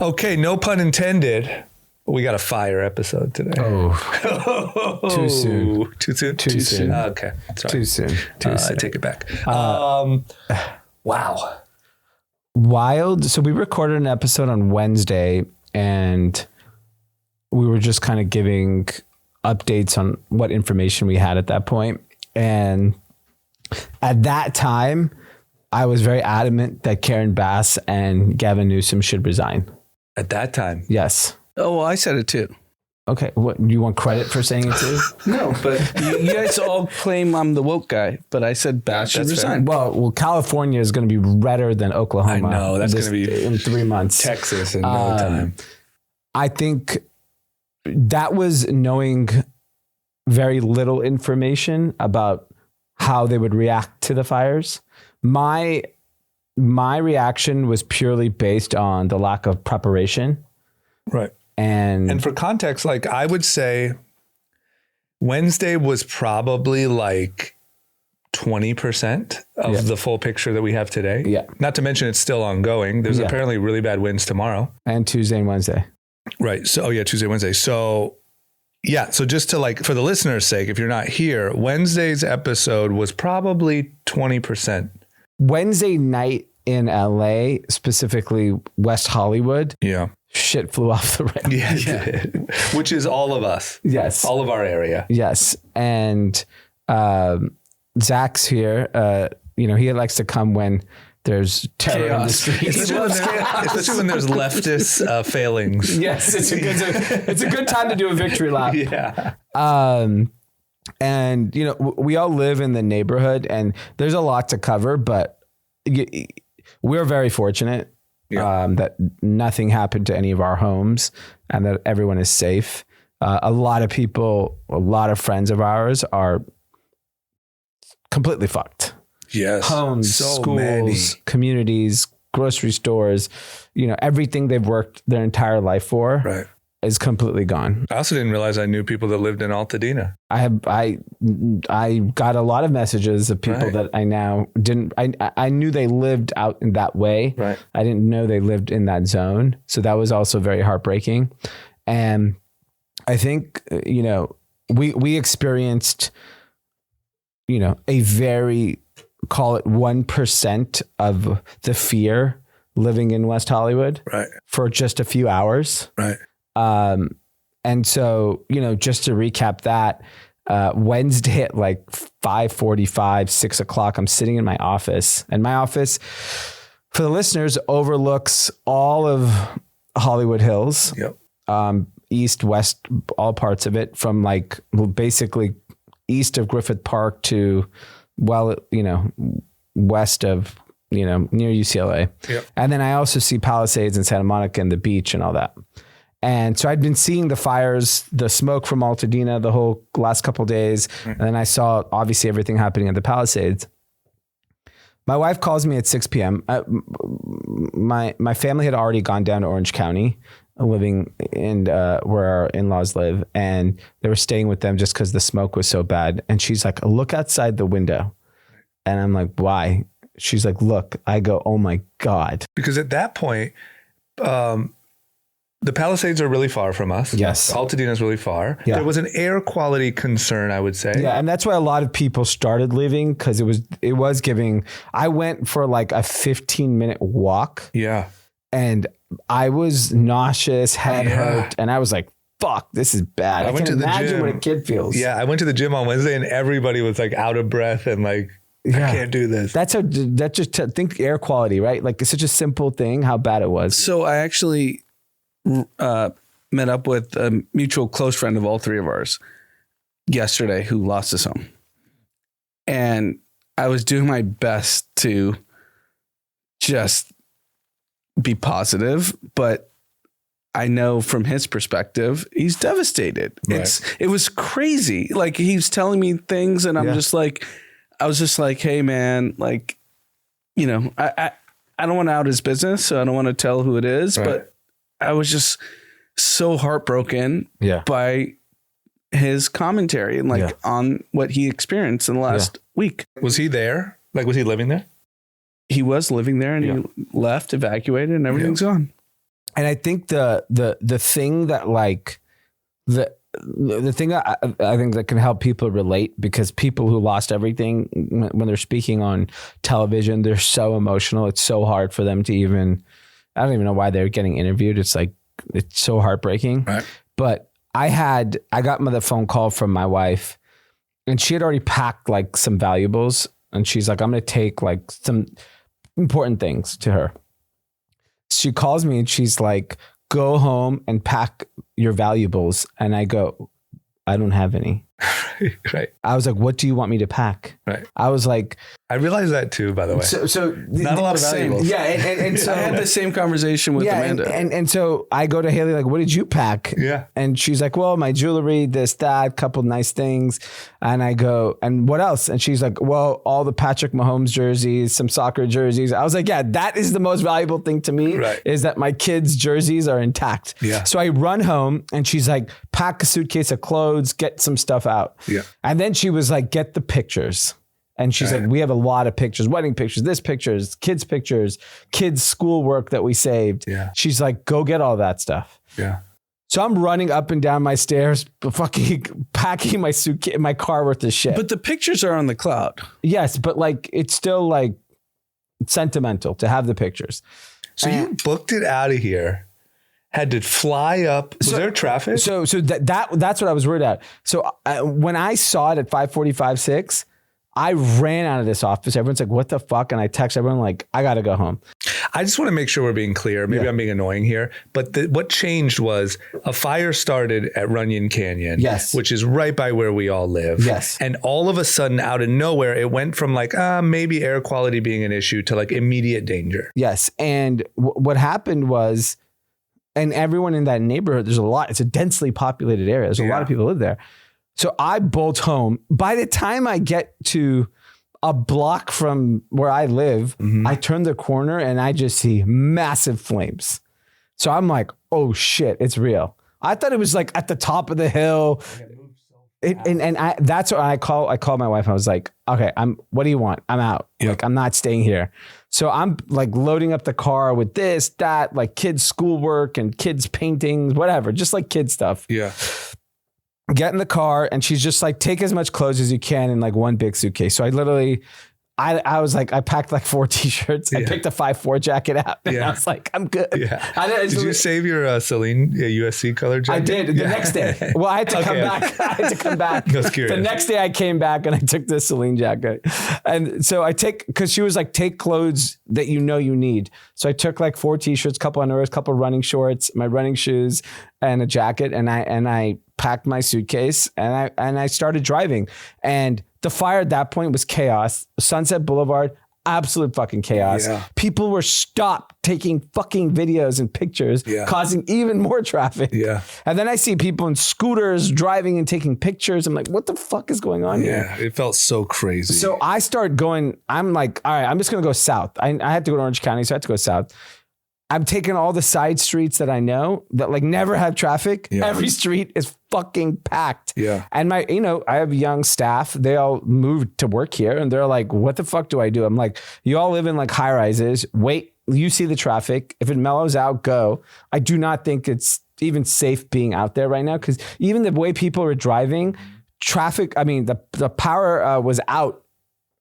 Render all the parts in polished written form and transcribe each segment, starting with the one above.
Okay, no pun intended. We got a fire episode today. Oh, too soon. Too soon? Too soon. Okay, sorry. Too soon. Too soon. I take it back. Wow. Wild. So we recorded an episode on Wednesday and we were just kind of giving updates on what information we had at that point. And at that time, I was very adamant that Karen Bass and Gavin Newsom should resign. At that time? Yes. Oh, well, I said it too. Okay. What, you want credit for saying it too? No, but you guys all claim I'm the woke guy, but I said Bass should resign. Well, California is going to be redder than Oklahoma. I know. That's going to be in 3 months. Texas in no time. I think that was knowing very little information about how they would react to the fires. My reaction was purely based on the lack of preparation. Right. And for context, like I would say Wednesday was probably like 20% of the full picture that we have today. Yeah. Not to mention it's still ongoing. There's apparently really bad winds tomorrow. And Tuesday and Wednesday. Right. So, Tuesday, Wednesday. So, so just to for the listener's sake, if you're not here, Wednesday's episode was probably 20%. Wednesday night in LA, specifically West Hollywood. Yeah. Shit flew off the rails. Yeah. Which is all of us. Yes. All of our area. Yes. And Zach's here. He likes to come when there's terror in the streets. Especially when there's leftist failings. Yes, it's a good time to do a victory lap. Yeah. And we all live in the neighborhood, and there's a lot to cover, but we're very fortunate that nothing happened to any of our homes, and that everyone is safe. A lot of people, a lot of friends of ours are completely fucked. Yes. Homes, schools, communities, grocery stores, everything they've worked their entire life for is completely gone. I also didn't realize I knew people that lived in Altadena. I got a lot of messages of people that I now didn't, I knew they lived out in that way. Right. I didn't know they lived in that zone. So that was also very heartbreaking. And I think, we experienced, a very, call it 1% of the fear living in West Hollywood for just a few hours. Right. And so, just to recap that, Wednesday at like 5:45, 6 o'clock, I'm sitting in my office, and my office, for the listeners, overlooks all of Hollywood Hills, east, west, all parts of it, from basically east of Griffith Park to west of, near UCLA. Yep. And then I also see Palisades and Santa Monica and the beach and all that. And so I'd been seeing the fires, the smoke from Altadena the whole last couple of days. And then I saw obviously everything happening at the Palisades. My wife calls me at 6 p.m. My family had already gone down to Orange County, living in where our in-laws live, and they were staying with them just because the smoke was so bad. And she's like, look outside the window. And I'm like, why? She's like, look. I go, oh my God. Because at that point, the Palisades are really far from us. Yes. Altadena is really far. Yeah. There was an air quality concern, I would say. Yeah. And that's why a lot of people started leaving, because it was giving. I went for like a 15-minute walk. Yeah. And I was nauseous, head hurt. And I was like, fuck, this is bad. I can imagine what a kid feels. Yeah. I went to the gym on Wednesday and everybody was like out of breath and like, I can't do this. Think air quality, right? Like it's such a simple thing, how bad it was. So I actually met up with a mutual close friend of all three of ours yesterday who lost his home. And I was doing my best to just be positive, but I know from his perspective, he's devastated. Right. It was crazy. Like he's telling me things and I was just like, hey man, like, I don't want to out his business, so I don't want to tell who it is, but I was just so heartbroken by his commentary and on what he experienced in the last week. Was he there? Like, was he living there? He was living there and he left, evacuated, and everything's gone. And I think the thing that like the thing I think that can help people relate, because people who lost everything, when they're speaking on television, they're so emotional. It's so hard for them to even, I don't even know why they're getting interviewed. It's like, it's so heartbreaking. Right. But I got the phone call from my wife, and she had already packed like some valuables, and she's like, I'm going to take like some important things to her. She calls me and she's like, go home and pack your valuables. And I go, I don't have any. Right. I was like, what do you want me to pack? Right. I was like, I realized that too, by the way. so not a lot of valuables. Yeah. And so I had the same conversation with Amanda. And so I go to Haley, like, what did you pack? Yeah. And she's like, well, my jewelry, this, that, couple nice things. And I go, and what else? And she's like, well, all the Patrick Mahomes jerseys, some soccer jerseys. I was like, yeah, that is the most valuable thing to me, right, is that my kids' jerseys are intact. Yeah. So I run home and she's like, pack a suitcase of clothes, get some stuff out. Yeah. And then she was like, get the pictures. And she's like, we have a lot of pictures, wedding pictures, kids' pictures, kids' schoolwork that we saved. Yeah. She's like, go get all that stuff. Yeah. So I'm running up and down my stairs, fucking packing my suitcase, my car worth of shit. But the pictures are on the cloud. Yes, but like, it's still like sentimental to have the pictures. So you booked it out of here, had to fly up. Was there traffic? So that's what I was worried about. So when I saw it at 5:45, 6, I ran out of this office. Everyone's like, what the fuck? And I text everyone like, I got to go home. I just want to make sure we're being clear. Maybe I'm being annoying here, but what changed was a fire started at Runyon Canyon, yes, which is right by where we all live. Yes. And all of a sudden, out of nowhere, it went from like, maybe air quality being an issue to like immediate danger. Yes. And what happened was, and everyone in that neighborhood, it's a densely populated area. There's a lot of people live there. So I bolt home. By the time I get to a block from where I live, I turn the corner and I just see massive flames. So I'm like, oh shit, it's real. I thought it was like at the top of the hill. That's what I called my wife. I was like, okay, what do you want? I'm out. Yep. Like, I'm not staying here. So I'm like loading up the car with this, that, like kids' schoolwork and kids' paintings, whatever, just like kid stuff. Yeah. Get in the car, and she's just like, take as much clothes as you can in like one big suitcase. So I literally, I was like, I packed like 4 t-shirts. I picked a 5'4" jacket out, and I was like, I'm good. Yeah. Did you save your Celine USC color jacket? I did the next day. Well, I had to come back. I had to come back. I was curious. The next day I came back and I took the Celine jacket. And so because she was like, take clothes that you know you need. So I took like 4 t-shirts, couple underwears, couple running shorts, my running shoes, and a jacket. And I packed my suitcase and I started driving. And the fire at that point was chaos. Sunset Boulevard, absolute fucking chaos. Yeah. People were stopped taking fucking videos and pictures, causing even more traffic. Yeah. And then I see people in scooters driving and taking pictures. I'm like, what the fuck is going on here? Yeah, it felt so crazy. So I start going, I'm like, all right, I'm just going to go south. I had to go to Orange County, so I had to go south. I'm taking all the side streets that I know that like never have traffic. Yeah. Every street is fucking packed. Yeah. And I have young staff. They all moved to work here and they're like, what the fuck do I do? I'm like, you all live in like high rises. Wait, you see the traffic. If it mellows out, go. I do not think it's even safe being out there right now. Cause even the way people are driving, traffic, I mean, the power was out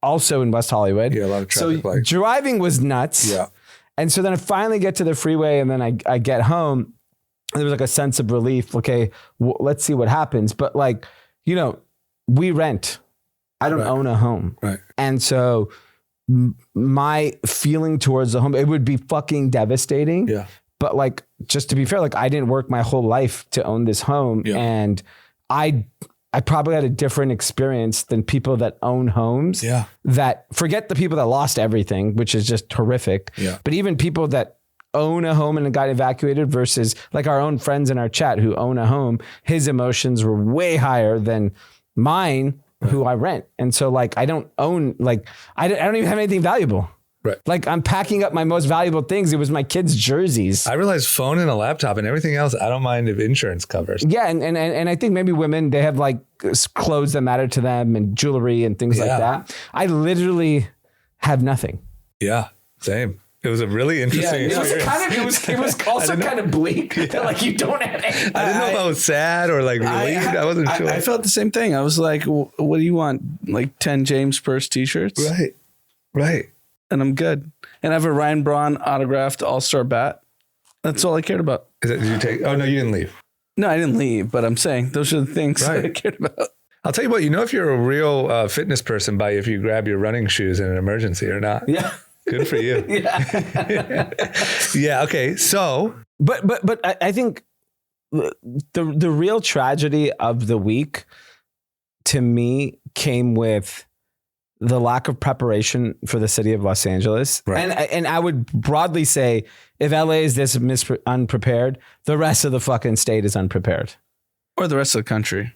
also in West Hollywood. Yeah, a lot of traffic. So driving was nuts. Yeah. And so then I finally get to the freeway and then I get home. And there was like a sense of relief. Okay, let's see what happens. But like, we rent. I don't own a home. Right. And so my feeling towards the home, it would be fucking devastating. Yeah. But like, just to be fair, like I didn't work my whole life to own this home. Yeah. And I probably had a different experience than people that own homes. Yeah. That forget the people that lost everything, which is just horrific. Yeah. But even people that own a home and got evacuated versus like our own friends in our chat who own a home, his emotions were way higher than mine, who I rent. And so like, I don't own, like, I don't even have anything valuable. Right. Like I'm packing up my most valuable things. It was my kids' jerseys. I realized phone and a laptop and everything else, I don't mind if insurance covers. Yeah. And I think maybe women, they have like clothes that matter to them and jewelry and things like that. I literally have nothing. Yeah. Same. It was a really interesting experience. It was also kind of bleak. That, like, you don't have any. I didn't know if I was sad or like relieved. I wasn't sure. I felt the same thing. I was like, what do you want? Like 10 James Purse t-shirts? Right. And I'm good. And I have a Ryan Braun autographed All-Star bat. That's all I cared about. Did you take? Oh, no, you didn't leave. No, I didn't leave, but I'm saying those are the things that I cared about. I'll tell you what, if you're a real fitness person by if you grab your running shoes in an emergency or not. Yeah. Good for you. Yeah. Okay. So, but I think the real tragedy of the week to me came with the lack of preparation for the city of Los Angeles. Right. And I would broadly say if LA is this unprepared, the rest of the fucking state is unprepared. Or the rest of the country.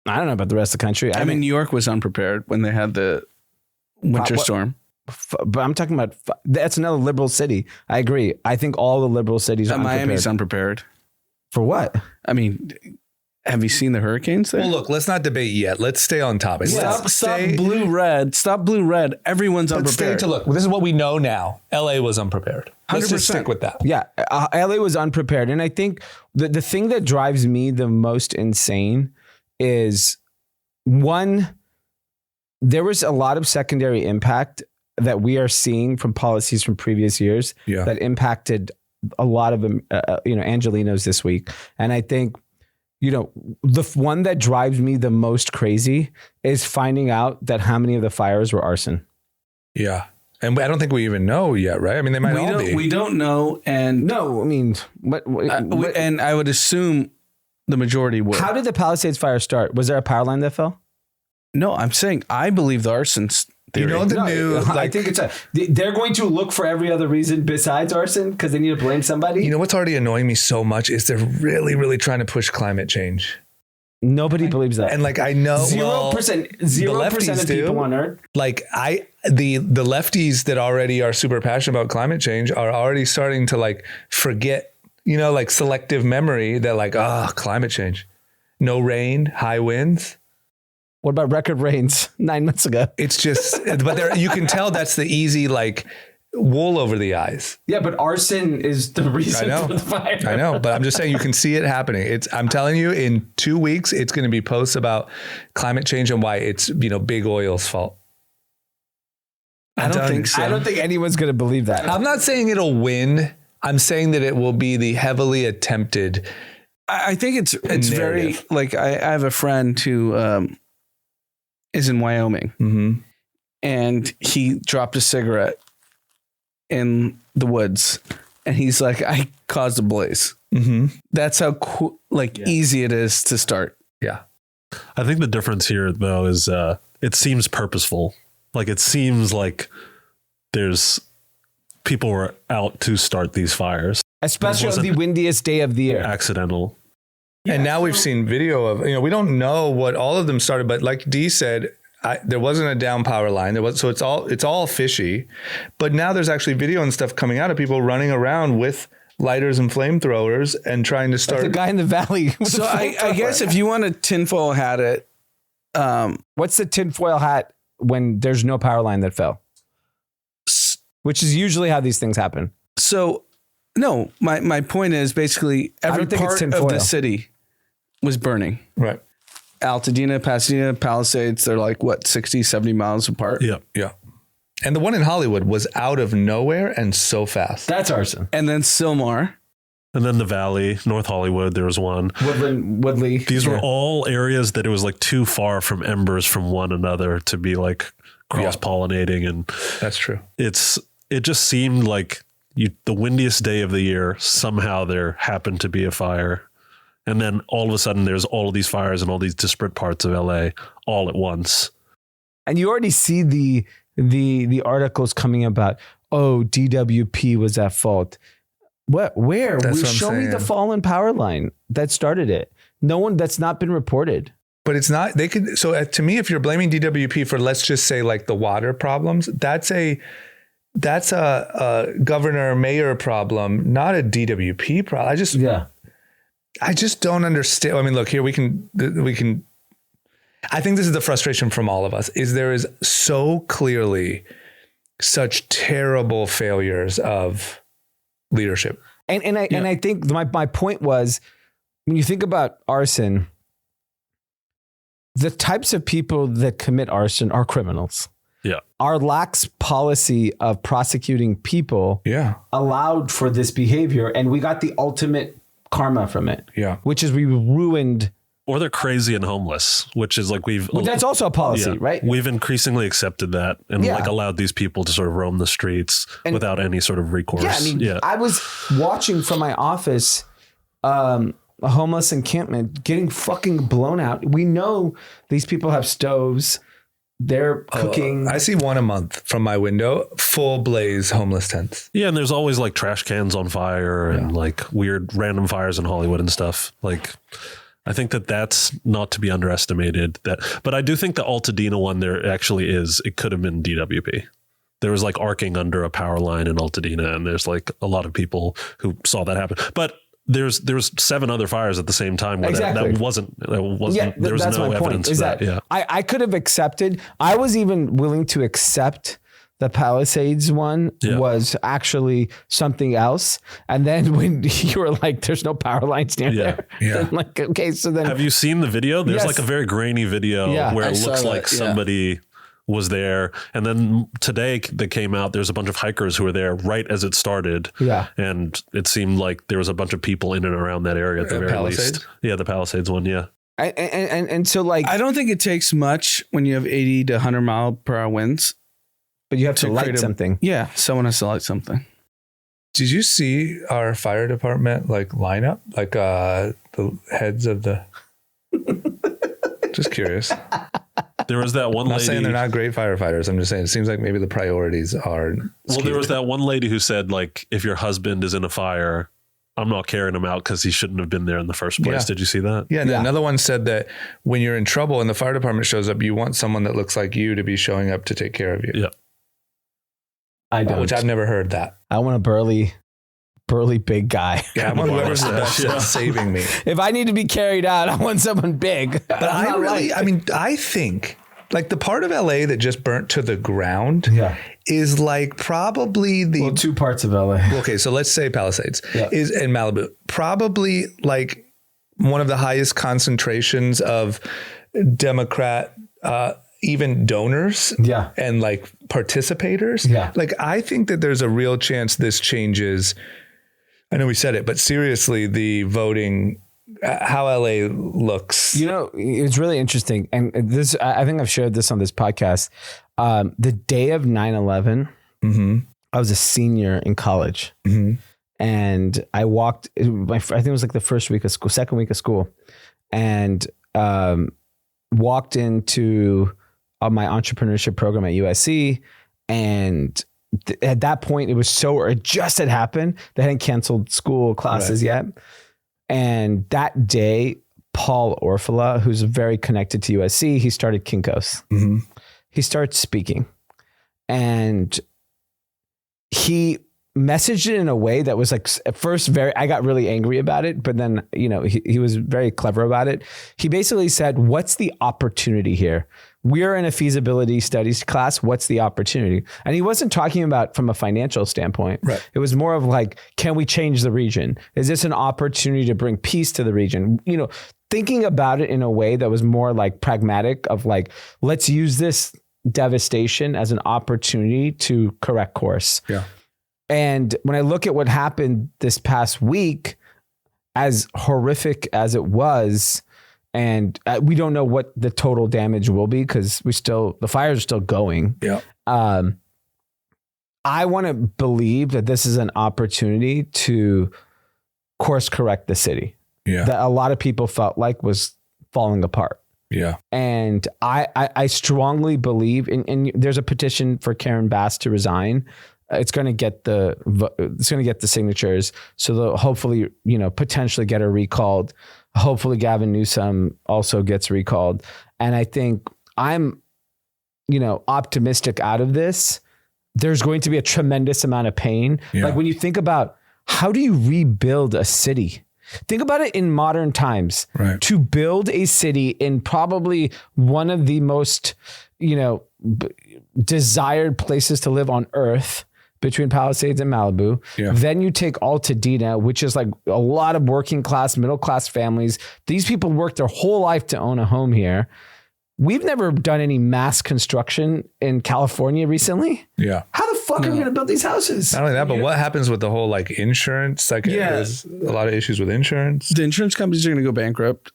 I don't know about the rest of the country. I mean, New York was unprepared when they had the winter storm. But I'm talking about, that's another liberal city. I agree. I think all the liberal cities are unprepared. Miami's unprepared. For what? I mean, have you seen the hurricanes there? Well, look, let's not debate yet. Let's stay on topic. Stop blue red. Stop blue red. Everyone's unprepared. Look, this is what we know now. LA was unprepared. Let's 100%. just stick with that. Yeah. LA was unprepared. And I think the thing that drives me the most insane is, one, there was a lot of secondary impact that we are seeing from policies from previous years that impacted a lot of Angelenos this week. And I think, the one that drives me the most crazy is finding out that how many of the fires were arson. Yeah. And I don't think we even know yet, right? I mean, they might all be. We don't know. And no, I mean, and I would assume the majority were. How did the Palisades fire start? Was there a power line that fell? No, I'm saying I believe the arson's theory. I think they're going to look for every other reason besides arson because they need to blame somebody. You know what's already annoying me so much is they're really, really trying to push climate change. Nobody believes that. And like, I know 0% of people on Earth. Like the lefties that already are super passionate about climate change are already starting to like forget, like selective memory that like, climate change, no rain, high winds. What about record rains 9 months ago? It's just, but you can tell that's the easy, like, wool over the eyes. Yeah, but arson is the reason for the fire. I know, but I'm just saying you can see it happening. I'm telling you, in 2 weeks, it's going to be posts about climate change and why it's, big oil's fault. I don't think so. I don't think anyone's going to believe that. I'm not saying it'll win. I'm saying that it will be the heavily attempted. I think it's narrative. Very, like, I have a friend who, is in Wyoming, and he dropped a cigarette in the woods, and he's like, I caused a blaze. That's how easy it is to start. Yeah. I think the difference here though is it seems purposeful. Like it seems like there's people were out to start these fires, especially on the windiest day of the year. Accidental. And now we've seen video of, we don't know what all of them started, but like Dee said, there wasn't a down power line. So it's all fishy, but now there's actually video and stuff coming out of people running around with lighters and flamethrowers and trying to start. Like the guy in the valley. So I guess if you want to tinfoil hat it, what's the tinfoil hat when there's no power line that fell? Which is usually how these things happen. So no, my point is basically every part of the city was burning. Right. Altadena, Pasadena, Palisades, they're like, 60, 70 miles apart? Yeah. Yeah. And the one in Hollywood was out of nowhere and so fast. That's arson. And then Sylmar. And then the Valley, North Hollywood, there was one. Woodley. These were all areas that it was like too far from embers from one another to be like cross-pollinating. And that's true. It just seemed like the windiest day of the year, somehow there happened to be a fire. And then all of a sudden there's all of these fires in all these disparate parts of LA all at once. And you already see the articles coming about, DWP was at fault. Where? Show me the fallen power line that started it. That's not been reported. But it's not, so to me, if you're blaming DWP for, let's just say like the water problems, that's a governor mayor problem, not a DWP problem. I just don't understand. I mean, look here, we can, I think this is the frustration from all of us is there is so clearly such terrible failures of leadership. And I think my point was, when you think about arson, the types of people that commit arson are criminals. Yeah. Our lax policy of prosecuting people allowed for this behavior, and we got the ultimate karma from it. Yeah. Which is we ruined. Or they're crazy and homeless, which is like that's also a policy, right? We've increasingly accepted that and like allowed these people to sort of roam the streets without any sort of recourse. Yeah, I mean, I was watching from my office a homeless encampment getting fucking blown out. We know these people have stoves. They're cooking. I see one a month from my window, full blaze homeless tents. Yeah, and there's always like trash cans on fire and like weird random fires in Hollywood and stuff. Like, I think that's not to be underestimated. But I do think the Altadena one there actually is. It could have been DWP. There was like arcing under a power line in Altadena, and there's like a lot of people who saw that happen. But there's 7 other fires at the same time. Where that wasn't. Yeah, there was no evidence of that. Yeah, I could have accepted. I was even willing to accept the Palisades one was actually something else. And then when you were like, there's no power lines near there. Yeah. I'm like, okay, so then. Have you seen the video? There's like a very grainy video where it looks like somebody was there. And then today that came out, there's a bunch of hikers who were there right as it started. Yeah. And it seemed like there was a bunch of people in and around that area at the very least. Yeah, the Palisades one, yeah. And so like. I don't think it takes much when you have 80 to 100 mile per hour winds. But you have to light something. Yeah, someone has to light something. Did you see our fire department like lineup? Like the heads of the... Just curious. There was that one lady... I'm not saying they're not great firefighters. I'm just saying it seems like maybe the priorities are... Well, there was that one lady who said, like, if your husband is in a fire, I'm not carrying him out because he shouldn't have been there in the first place. Yeah. Did you see that? Yeah. And another one said that when you're in trouble and the fire department shows up, you want someone that looks like you to be showing up to take care of you. Yeah. I don't. Which I've never heard that. I want a burly big guy. Yeah, I want whoever's the best at saving me. If I need to be carried out, I want someone big. But I think like the part of LA that just burnt to the ground is like probably the 2 parts of LA. Okay, so let's say Palisades is in Malibu. Probably like one of the highest concentrations of Democrat even donors and like participators. Yeah. Like I think that there's a real chance this changes. I know we said it, but seriously, the voting, how LA looks. You know, it's really interesting. And this, I think I've shared this on this podcast. The day of 9/11, I was a senior in college and I walked, I think it was like the first week of school, second week of school, and walked into my entrepreneurship program at USC. And at that point, it just had happened. They hadn't canceled school classes yet. And that day, Paul Orfila, who's very connected to USC, he started Kinko's. He started speaking. And he messaged it in a way that was like, at first, I got really angry about it. But then, you know, he was very clever about it. He basically said, what's the opportunity here? We're in a feasibility studies class. What's the opportunity? And he wasn't talking about from a financial standpoint. Right. It was more of like, can we change the region? Is this an opportunity to bring peace to the region? You know, thinking about it in a way that was more like pragmatic of like, let's use this devastation as an opportunity to correct course. Yeah. And when I look at what happened this past week, as horrific as it was, and we don't know what the total damage will be because the fires are still going. Yeah. I want to believe that this is an opportunity to course correct the city. Yeah. That a lot of people felt like was falling apart. Yeah. And I strongly believe in there's a petition for Karen Bass to resign. It's going to get the signatures. So they'll hopefully, you know, potentially get her recalled. Hopefully Gavin Newsom also gets recalled. And I think I'm, you know, optimistic out of this. There's going to be a tremendous amount of pain. Yeah. Like when you think about how do you rebuild a city? Think about it in modern times. Right. To build a city in probably one of the most desired places to live on Earth between Palisades and Malibu. Yeah. Then you take Altadena, which is like a lot of working class, middle class families. These people worked their whole life to own a home here. We've never done any mass construction in California recently. Yeah. How the fuck are we going to build these houses? Not only that, but what happens with the whole like insurance? Like there's a lot of issues with insurance. The insurance companies are going to go bankrupt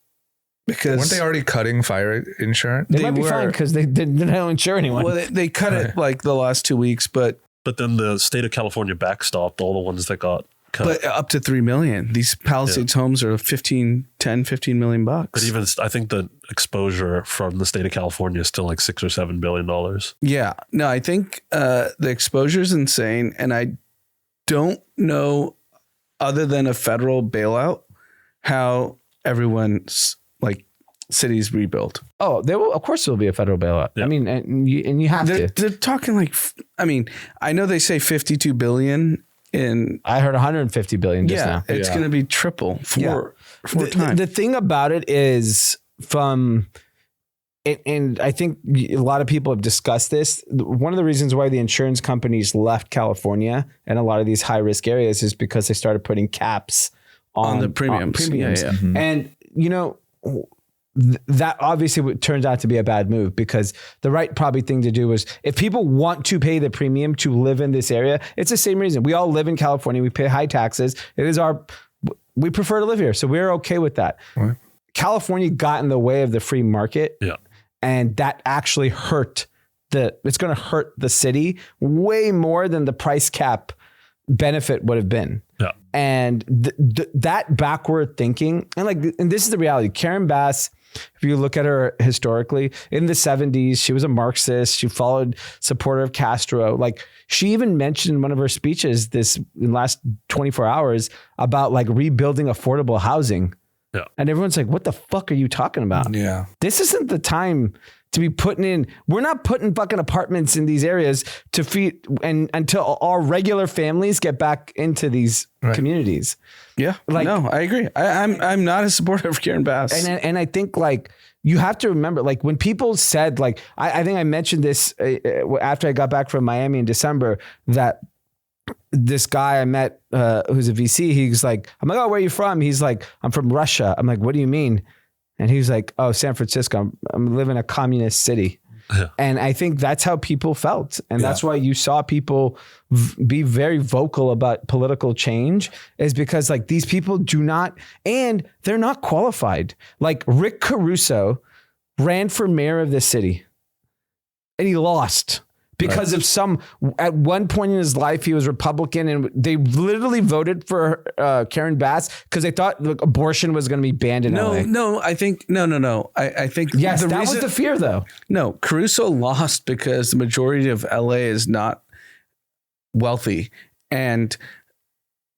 because weren't they already cutting fire insurance? They might be fine because they don't insure anyone. Well, they cut it like the last 2 weeks, but then the state of California backstopped all the ones that got cut. But up to 3 million. These Palisades homes are 15 million bucks. But even I think the exposure from the state of California is still like $6 or $7 billion. Yeah. No, I think the exposure is insane. And I don't know, other than a federal bailout, how everyone's like cities rebuilt. Oh, there will, of course, there will be a federal bailout. Yeah. I mean, and you have to. They're talking like, I mean, I know they say 52 billion in. I heard 150 billion just now. It's going to be triple four times. The thing about it is and I think a lot of people have discussed this. One of the reasons why the insurance companies left California and a lot of these high risk areas is because they started putting caps on the premiums. Yeah. Mm-hmm. And, that obviously turns out to be a bad move because the right probably thing to do is if people want to pay the premium to live in this area, it's the same reason. We all live in California. We pay high taxes. We prefer to live here. So we're okay with that. Right. California got in the way of the free market. Yeah. And that actually it's going to hurt the city way more than the price cap benefit would have been. Yeah. And that backward thinking, and this is the reality. Karen Bass, if you look at her historically, in the 70s, she was a Marxist. She followed supporter of Castro. Like she even mentioned in one of her speeches in the last 24 hours about like rebuilding affordable housing. Yeah. And everyone's like, what the fuck are you talking about? Yeah. This isn't the time to be we're not putting fucking apartments in these areas to feed until our regular families get back into these communities. Yeah. No, I agree. I'm not a supporter of Karen Bass. And I think like you have to remember, like when people said like, I think I mentioned this after I got back from Miami in December, that this guy I met who's a VC, he's like, I'm like, oh, where are you from? He's like, I'm from Russia. I'm like, what do you mean? And he was like, oh, San Francisco. I'm living in a communist city. Yeah. And I think that's how people felt. And that's why you saw people be very vocal about political change, is because like these people and they're not qualified. Like Rick Caruso ran for mayor of this city and he lost. Because at one point in his life, he was Republican and they literally voted for Karen Bass because they thought abortion was going to be banned in LA. No, I think, no. I think yes, that was the fear though. No, Caruso lost because the majority of LA is not wealthy. And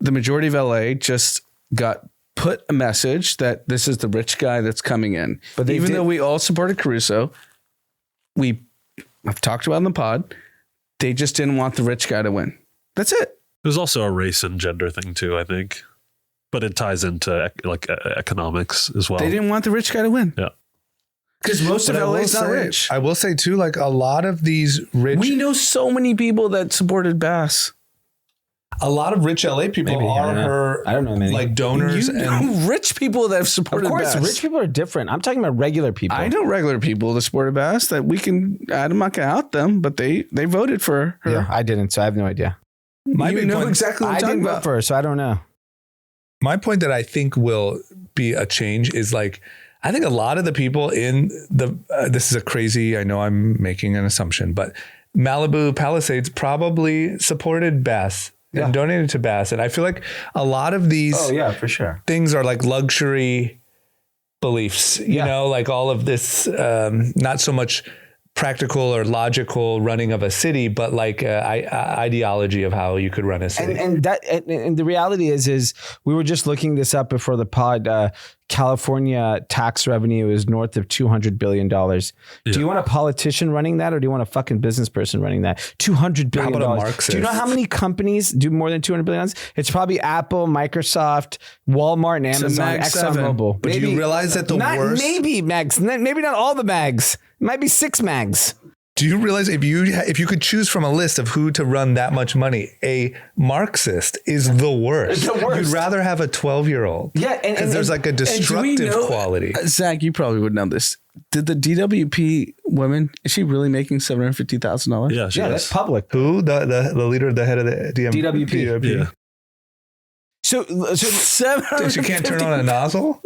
the majority of LA just got put a message that this is the rich guy that's coming in. But even though we all supported Caruso, I've talked about in the pod, they just didn't want the rich guy to win. That's it. There's also a race and gender thing too, I think, but it ties into like economics as well. They didn't want the rich guy to win. Yeah. Because most of LA is not rich. I will say too, like a lot of these rich. We know so many people that supported Bass. A lot of rich LA people are her. I don't know many. Like donors. You know rich people that have supported Bass. Of course, rich people are different. I'm talking about regular people. I know regular people that supported Bass that we can. I'm not going to out them, but they voted for her. Yeah, I didn't, so I have no idea. You know exactly what I'm talking about. Vote for her, so I don't know. My point that I think will be a change is like, I think a lot of the people in this is a crazy, I know I'm making an assumption, but Malibu Palisades probably supported Bass. And donated to Bass. And I feel like a lot of these for sure. things are like luxury beliefs, you know, like all of this, not so much practical or logical running of a city, but like ideology of how you could run a city. And the reality is we were just looking this up before the pod. California tax revenue is north of $200 billion. Do you want a politician running that, or do you want a fucking business person running that? $200 billion. How about a Marxist? Do you know how many companies do more than $200 billion? It's probably Apple, Microsoft, Walmart, and Amazon, ExxonMobil. But do you realize that the worst? Maybe mags. Maybe not all the mags. It might be 6 mags. Do you realize if you could choose from a list of who to run that much money, a Marxist is the worst. It's the worst. You'd rather have a 12-year-old. Yeah, because there's like a destructive quality. Zach, you probably would know this. Did the DWP woman, is she really making $750,000? Yeah, she is. that's public. Who? The leader, the head of the DWP. Yeah. So She can't turn on a nozzle?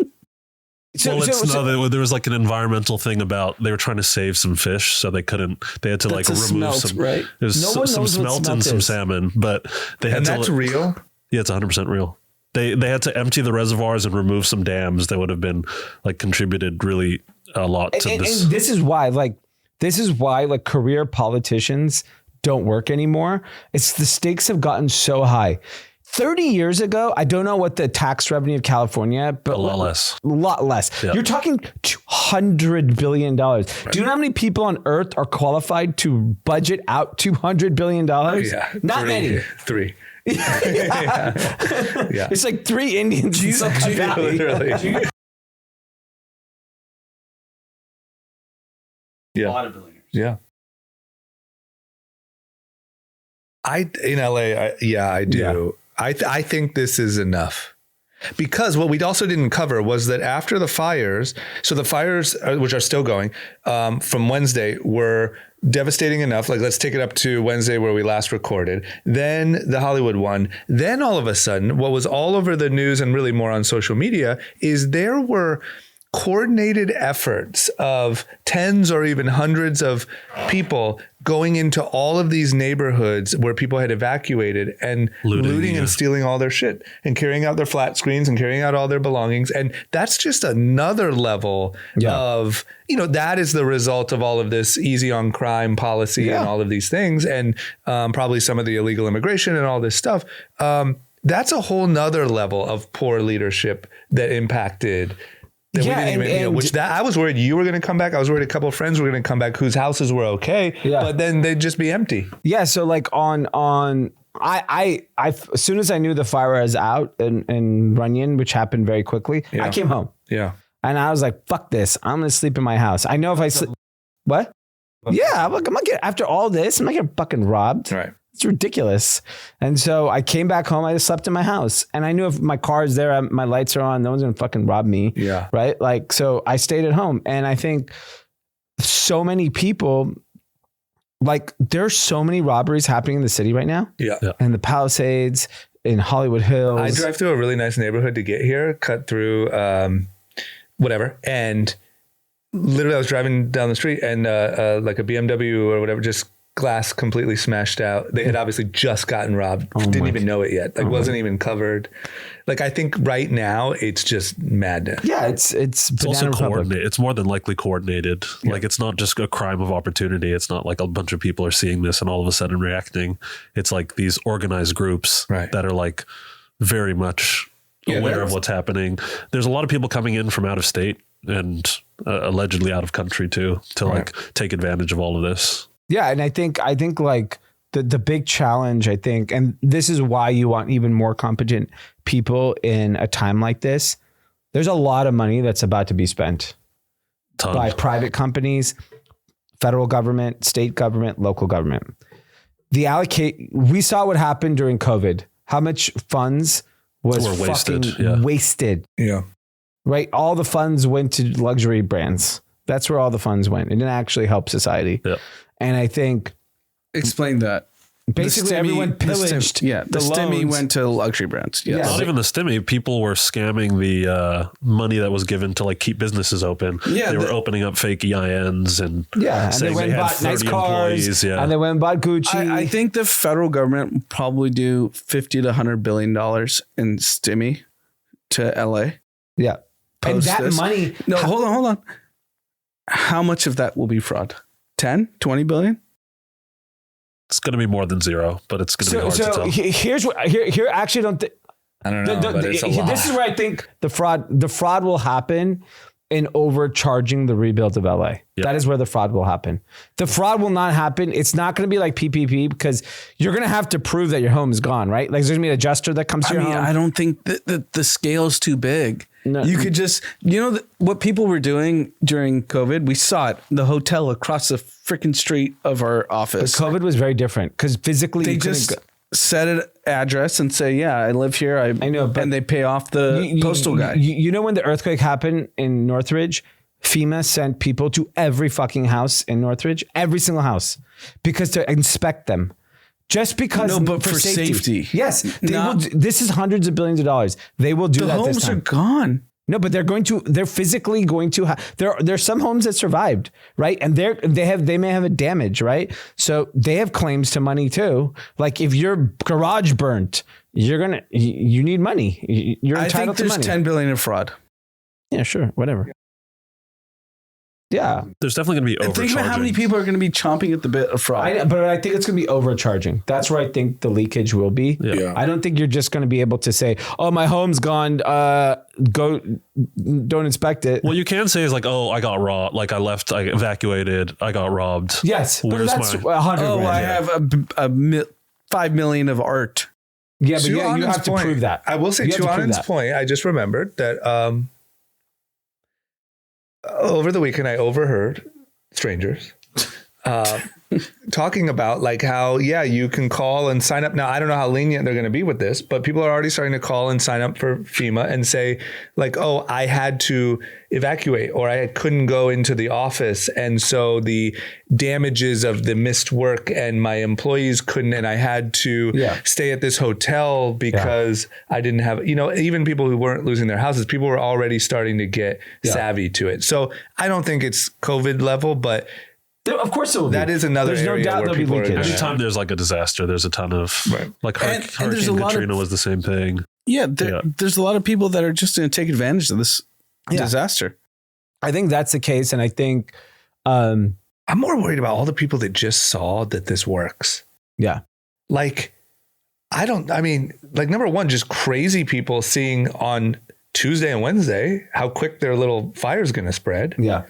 There was like an environmental thing about they were trying to save some fish, so they had to like remove smelt, some. right? There's No one some knows what smelt smelt and some is. salmon, but they had And to. that's real? Yeah, it's 100% real. They had to empty the reservoirs and remove some dams that would have been like contributed really a lot to this. And this is why like career politicians don't work anymore. It's the stakes have gotten so high. 30 years ago, I don't know what the tax revenue of California, but A lot less. A lot less. Yeah. You're talking $200 billion. Right. Do you know how many people on earth are qualified to budget out $200 billion? Yeah. Not many. 3. Yeah. Yeah. It's like 3 Indians in Silicon Valley. Literally. A lot of billionaires. Yeah. In LA, I do. Yeah. I think this is enough. Because what we also didn't cover was that after the fires, so the fires, which are still going, from Wednesday were devastating enough. Like, let's take it up to Wednesday where we last recorded. Then the Hollywood one. Then all of a sudden, what was all over the news and really more on social media is there were coordinated efforts of tens or even hundreds of people going into all of these neighborhoods where people had evacuated and looting and stealing all their shit and carrying out their flat screens and carrying out all their belongings. And that's just another level of, that is the result of all of this easy on crime policy and all of these things. And probably some of the illegal immigration and all this stuff. That's a whole nother level of poor leadership that impacted that we didn't even, I was worried you were going to come back. I was worried a couple of friends were going to come back whose houses were okay, but then they'd just be empty. Yeah. So like I as soon as I knew the fire was out in Runyon, which happened very quickly, I came home. Yeah. And I was like, fuck this. I'm going to sleep in my house. I know if I sleep, what? Yeah. I'm not getting, after all this, I'm not getting fucking robbed. Right. It's ridiculous. And so I came back home. I just slept in my house. And I knew if my car is there, my lights are on, no one's going to fucking rob me. Yeah. Right. Like, so I stayed at home. And I think so many people, like, there's so many robberies happening in the city right now. Yeah. And the Palisades, in Hollywood Hills. I drive through a really nice neighborhood to get here, cut through whatever. And literally I was driving down the street and like a BMW or whatever, just glass completely smashed out. They had obviously just gotten robbed. Didn't even know it yet. Like wasn't even covered. Like I think right now it's just madness. Yeah, it's also coordinated. It's more than likely coordinated. Yeah. Like it's not just a crime of opportunity. It's not like a bunch of people are seeing this and all of a sudden reacting. It's like these organized groups that are like very much aware of what's happening. There's a lot of people coming in from out of state and allegedly out of country too, to like take advantage of all of this. Yeah. And I think like the big challenge, I think, and this is why you want even more competent people in a time like this. There's a lot of money that's about to be spent by private companies, federal government, state government, local government. We saw what happened during COVID, how much funds was wasted. Yeah. Right. All the funds went to luxury brands. That's where all the funds went. It didn't actually help society. Yeah. And I think explain that. Basically, everyone pillaged. The stimmy went to luxury brands. Yes. Not even the stimmy. People were scamming the money that was given to like keep businesses open. Yeah, they were opening up fake EINs and saying they bought nice cars. Yeah, and they went and bought Gucci. I think the federal government will probably do $50 to $100 billion in stimmy to LA. Yeah, and that money. No, hold on. How much of that will be fraud? 10, 20 billion? It's going to be more than zero, but it's going to be hard to tell. Here's what here actually don't think. I don't know. But it's a lot. This is where I think the fraud will happen in overcharging the rebuild of LA. Yep. That is where the fraud will happen. The fraud will not happen. It's not going to be like PPP because you're going to have to prove that your home is gone, right? Like there's going to be an adjuster that comes to your home. I don't think the scale is too big. No. You could just, what people were doing during COVID, we saw it, the hotel across the freaking street of our office. But COVID was very different because physically They you couldn't just go- set an address and say, yeah, I live here. I know, but and they pay off the postal guy. You know when the earthquake happened in Northridge, FEMA sent people to every fucking house in Northridge, every single house, because to inspect them. Just because, No, but for safety. Yes, this is hundreds of billions of dollars. They will do The that this homes time. are gone. No, but they're physically going to there's some homes that survived, right? And they may have a damage, right? So they have claims to money too. Like if your garage burnt, you need money. You're I think entitled to there's money. 10 billion in fraud. Yeah, sure. Whatever. Yeah. There's definitely going to be And overcharging. think about how many people are going to be chomping at the bit of fraud. But I think it's going to be overcharging. That's where I think the leakage will be. Yeah. I don't think you're just going to be able to say, "Oh, my home's gone. Go, don't inspect it." What you can say is like, "Oh, I got robbed. Like I left. I evacuated. I got robbed." Yes, but Where's that's my? 100. Oh, I grand. have 5 million of art. Yeah, but To you Anand's have to point, prove that. I will say You have to to prove Anand's that. point, I just remembered that over the weekend I overheard strangers talking about like how, you can call and sign up. Now, I don't know how lenient they're going to be with this, but people are already starting to call and sign up for FEMA and say like, oh, I had to evacuate or I couldn't go into the office. And so the damages of the missed work and my employees couldn't, and I had to stay at this hotel because I didn't have, even people who weren't losing their houses, people were already starting to get savvy to it. So I don't think it's COVID level, but Of course it will be. that is another There's area no doubt where there'll be people are leakage. Anytime there's like a disaster, there's a ton of like And there's a Hurricane lot of- Katrina was the same thing. Yeah, there's a lot of people that are just going to take advantage of this disaster. I think that's the case. And I think, I'm more worried about all the people that just saw that this works. yeah. Like, number one, just crazy people seeing on Tuesday and Wednesday how quick their little fire is going to spread. Yeah.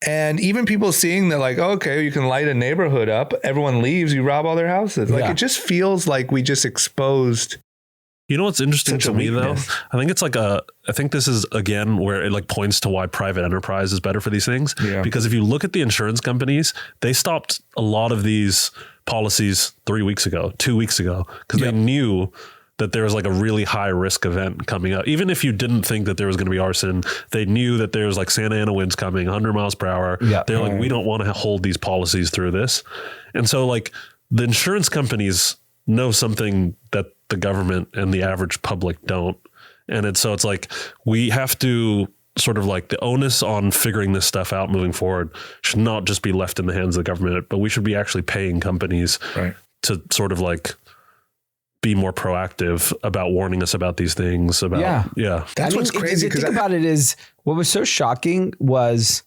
And even people seeing that, like, okay, you can light a neighborhood up, everyone leaves, you rob all their houses. Like, it just feels like we just exposed. You know what's interesting Such to a me though? weakness. I think it's like I think this is again where it like points to why private enterprise is better for these things. Yeah. Because if you look at the insurance companies, they stopped a lot of these policies 3 weeks ago, 2 weeks ago, because they knew that there was like a really high risk event coming up. Even if you didn't think that there was going to be arson, they knew that there was like Santa Ana winds coming 100 miles per hour. Yeah. They're like, we don't want to hold these policies through this. And so like the insurance companies know something that the government and the average public don't. And it's like, we have to sort of like the onus on figuring this stuff out moving forward should not just be left in the hands of the government, but we should be actually paying companies to sort of like be more proactive about warning us about these things. That's what's crazy. Because about it is what was so shocking was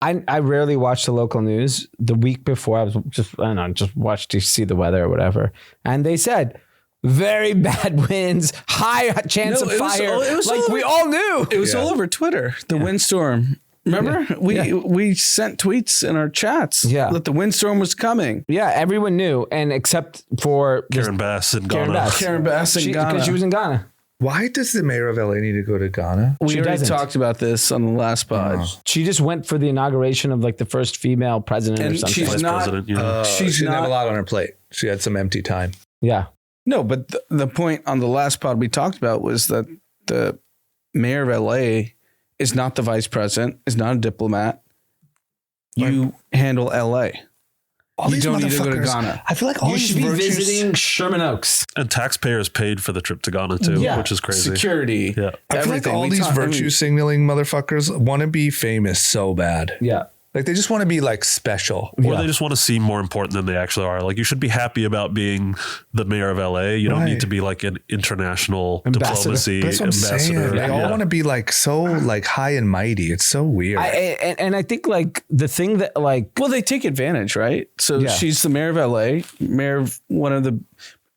I rarely watch the local news. The week before I was just watched to see the weather or whatever. And they said very bad winds, high chance of fire. We all knew. It was all over Twitter, the windstorm. Remember? We sent tweets in our chats that the windstorm was coming. Yeah, everyone knew. And except for Karen Bass in Ghana. Karen Bass in Ghana. Because she was in Ghana. Why does the mayor of LA need to go to Ghana? We already talked about this on the last pod. She just went for the inauguration of like the first female president or And something. she's Vice not. president, She didn't have a lot on her plate. She had some empty time. Yeah. No, but the point on the last pod we talked about was that the mayor of LA is not the vice president, is not a diplomat. You handle LA. All You these don't need to go to motherfuckers- Ghana. I feel like all You these should be virtues- visiting Sherman Oaks. And taxpayers paid for the trip to Ghana too, which is crazy. Security. Yeah. I feel like everything. all We these talk- I mean- virtue signaling motherfuckers want to be famous so bad. Yeah. Like they just want to be like special. Or they just want to seem more important than they actually are. Like you should be happy about being the mayor of LA. You don't need to be like an international diplomacy That's what I'm saying. ambassador. They all want to be like so like high and mighty. It's so weird. And I think like the thing that like, Well, they take advantage, right? So she's the mayor of LA, mayor of one of the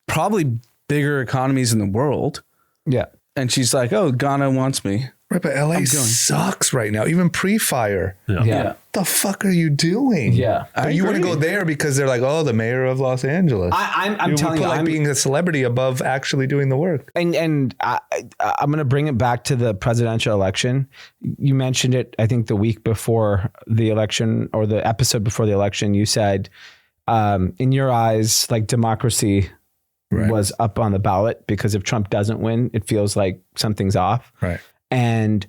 probably bigger economies in the world. yeah. And she's like, oh, Ghana wants me. Right, but LA sucks right now, even pre-fire. Yeah. The fuck are you doing? Yeah. But you want to go there because they're like, oh, the mayor of Los Angeles. I'm telling you, like being a celebrity above actually doing the work. And I'm going to bring it back to the presidential election. You mentioned it, I think the week before the election or the episode before the election, you said, in your eyes, like democracy was up on the ballot because if Trump doesn't win, it feels like something's off. Right. And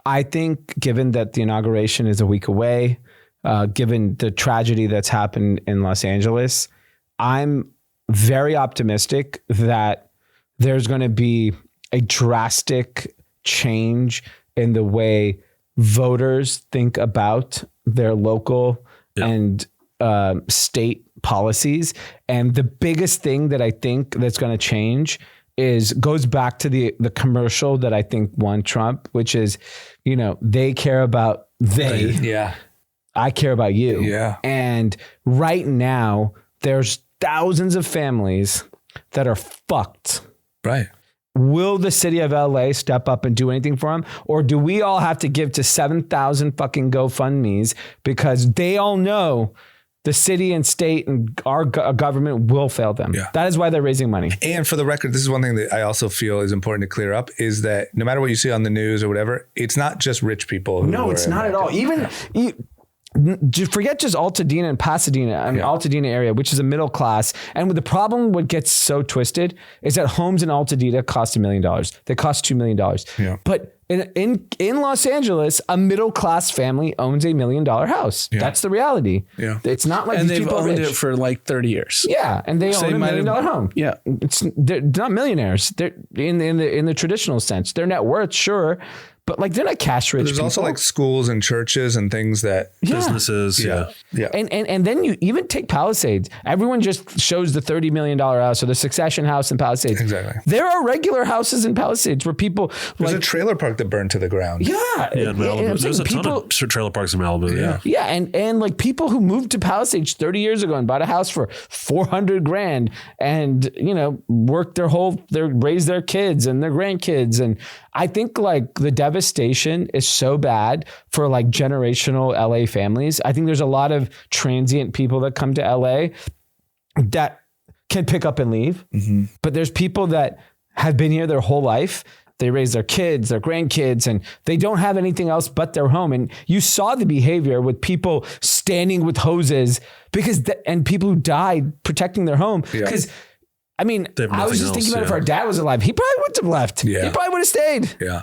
I think given that the inauguration is a week away, given the tragedy that's happened in Los Angeles, I'm very optimistic that there's going to be a drastic change in the way voters think about their local and state policies. And the biggest thing that I think that's going to change goes back to the commercial that I think won Trump, which is, they care about I care about you. Yeah. And right now there's thousands of families that are fucked. Right. Will the city of LA step up and do anything for them? Or do we all have to give to 7,000 fucking GoFundMes because they all know the city and state and our government will fail them. Yeah. That is why they're raising money. And for the record, this is one thing that I also feel is important to clear up is that no matter what you see on the news or whatever, it's not just rich people. No, it's not at all. Forget just Altadena and Pasadena. I mean, Altadena area, which is a middle class. And the problem, what gets so twisted is that homes in Altadena cost $1 million. They cost $2 million. Yeah. But in Los Angeles, a middle class family owns $1 million house. Yeah. That's the reality. Yeah. It's not like and these they've people owned rich. it for like 30 years. Yeah, and they own $1 million home. Yeah, they're not millionaires. They're in the traditional sense. Their net worth, sure. But like they're not cash rich. There's people. also like schools and churches and things that businesses. Yeah. And then you even take Palisades. Everyone just shows the $30 million house or the Succession house in Palisades. Exactly. There are regular houses in Palisades where people there's a trailer park that burned to the ground. Yeah. In Malibu. There's a ton of trailer parks in Malibu. Yeah. Yeah. And like people who moved to Palisades 30 years ago and bought a house for $400,000 and, worked raised their kids and their grandkids. And I think like the devastation is so bad for like generational LA families. I think there's a lot of transient people that come to LA that can pick up and leave. Mm-hmm. But there's people that have been here their whole life. They raise their kids, their grandkids, and they don't have anything else but their home. And you saw the behavior with people standing with hoses and people who died protecting their home. Because I mean, I was just thinking about if our dad was alive, he probably wouldn't have left. Yeah. He probably would have stayed. Yeah.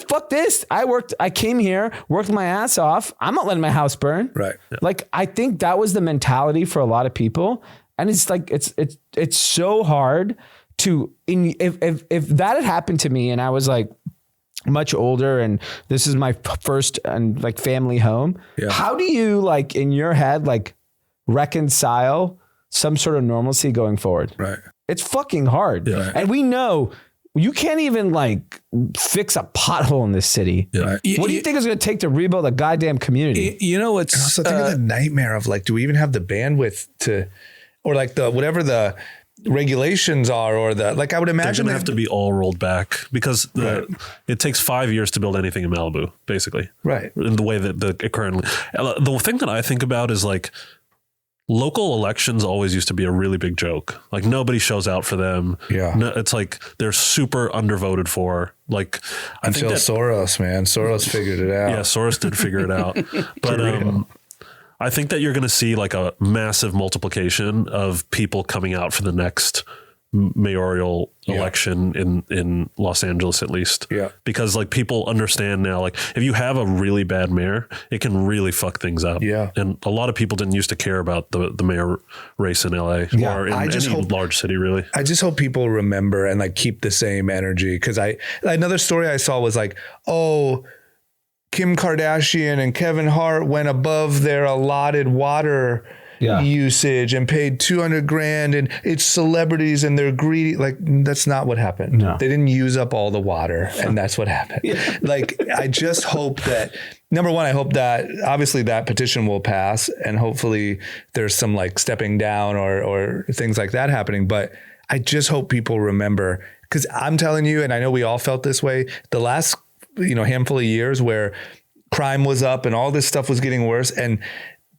Fuck this. I came here, worked my ass off. I'm not letting my house burn. Right. Yeah. Like, I think that was the mentality for a lot of people. And it's like, it's so hard if that had happened to me and I was like much older and this is my first and like family home. Yeah. How do you like in your head, like reconcile some sort of normalcy going forward? Right. It's fucking hard. Yeah. And we know you can't even like fix a potle in this city. Yeah. What do you think it's going to take to rebuild a goddamn community? You know what's... I also think of the nightmare of like, do we even have the bandwidth to, or like whatever the regulations are or I would imagine they're going to have to be all rolled back because it takes 5 years to build anything in Malibu, basically. Right. In the way that it currently... The thing that I think about is like, local elections always used to be a really big joke. Like nobody shows out for them. Yeah. No, it's like they're super undervoted for. Like until Soros, man. Soros figured it out. Yeah, Soros did figure it out. But I think that you're going to see like a massive multiplication of people coming out for the next mayoral election in Los Angeles, at least. Yeah. Because like people understand now, like if you have a really bad mayor, it can really fuck things up. Yeah. And a lot of people didn't used to care about the mayor race in LA or in any large city, really. I just hope people remember and like keep the same energy. Cause another story I saw was like, Kim Kardashian and Kevin Hart went above their allotted water usage and paid $200,000 and it's celebrities and they're greedy. Like that's not what happened. No. They didn't use up all the water and that's what happened. Like, I just hope that number one, I hope that obviously that petition will pass and hopefully there's some like stepping down or things like that happening. But I just hope people remember, because I'm telling you, and I know we all felt this way, the last handful of years where crime was up and all this stuff was getting worse, and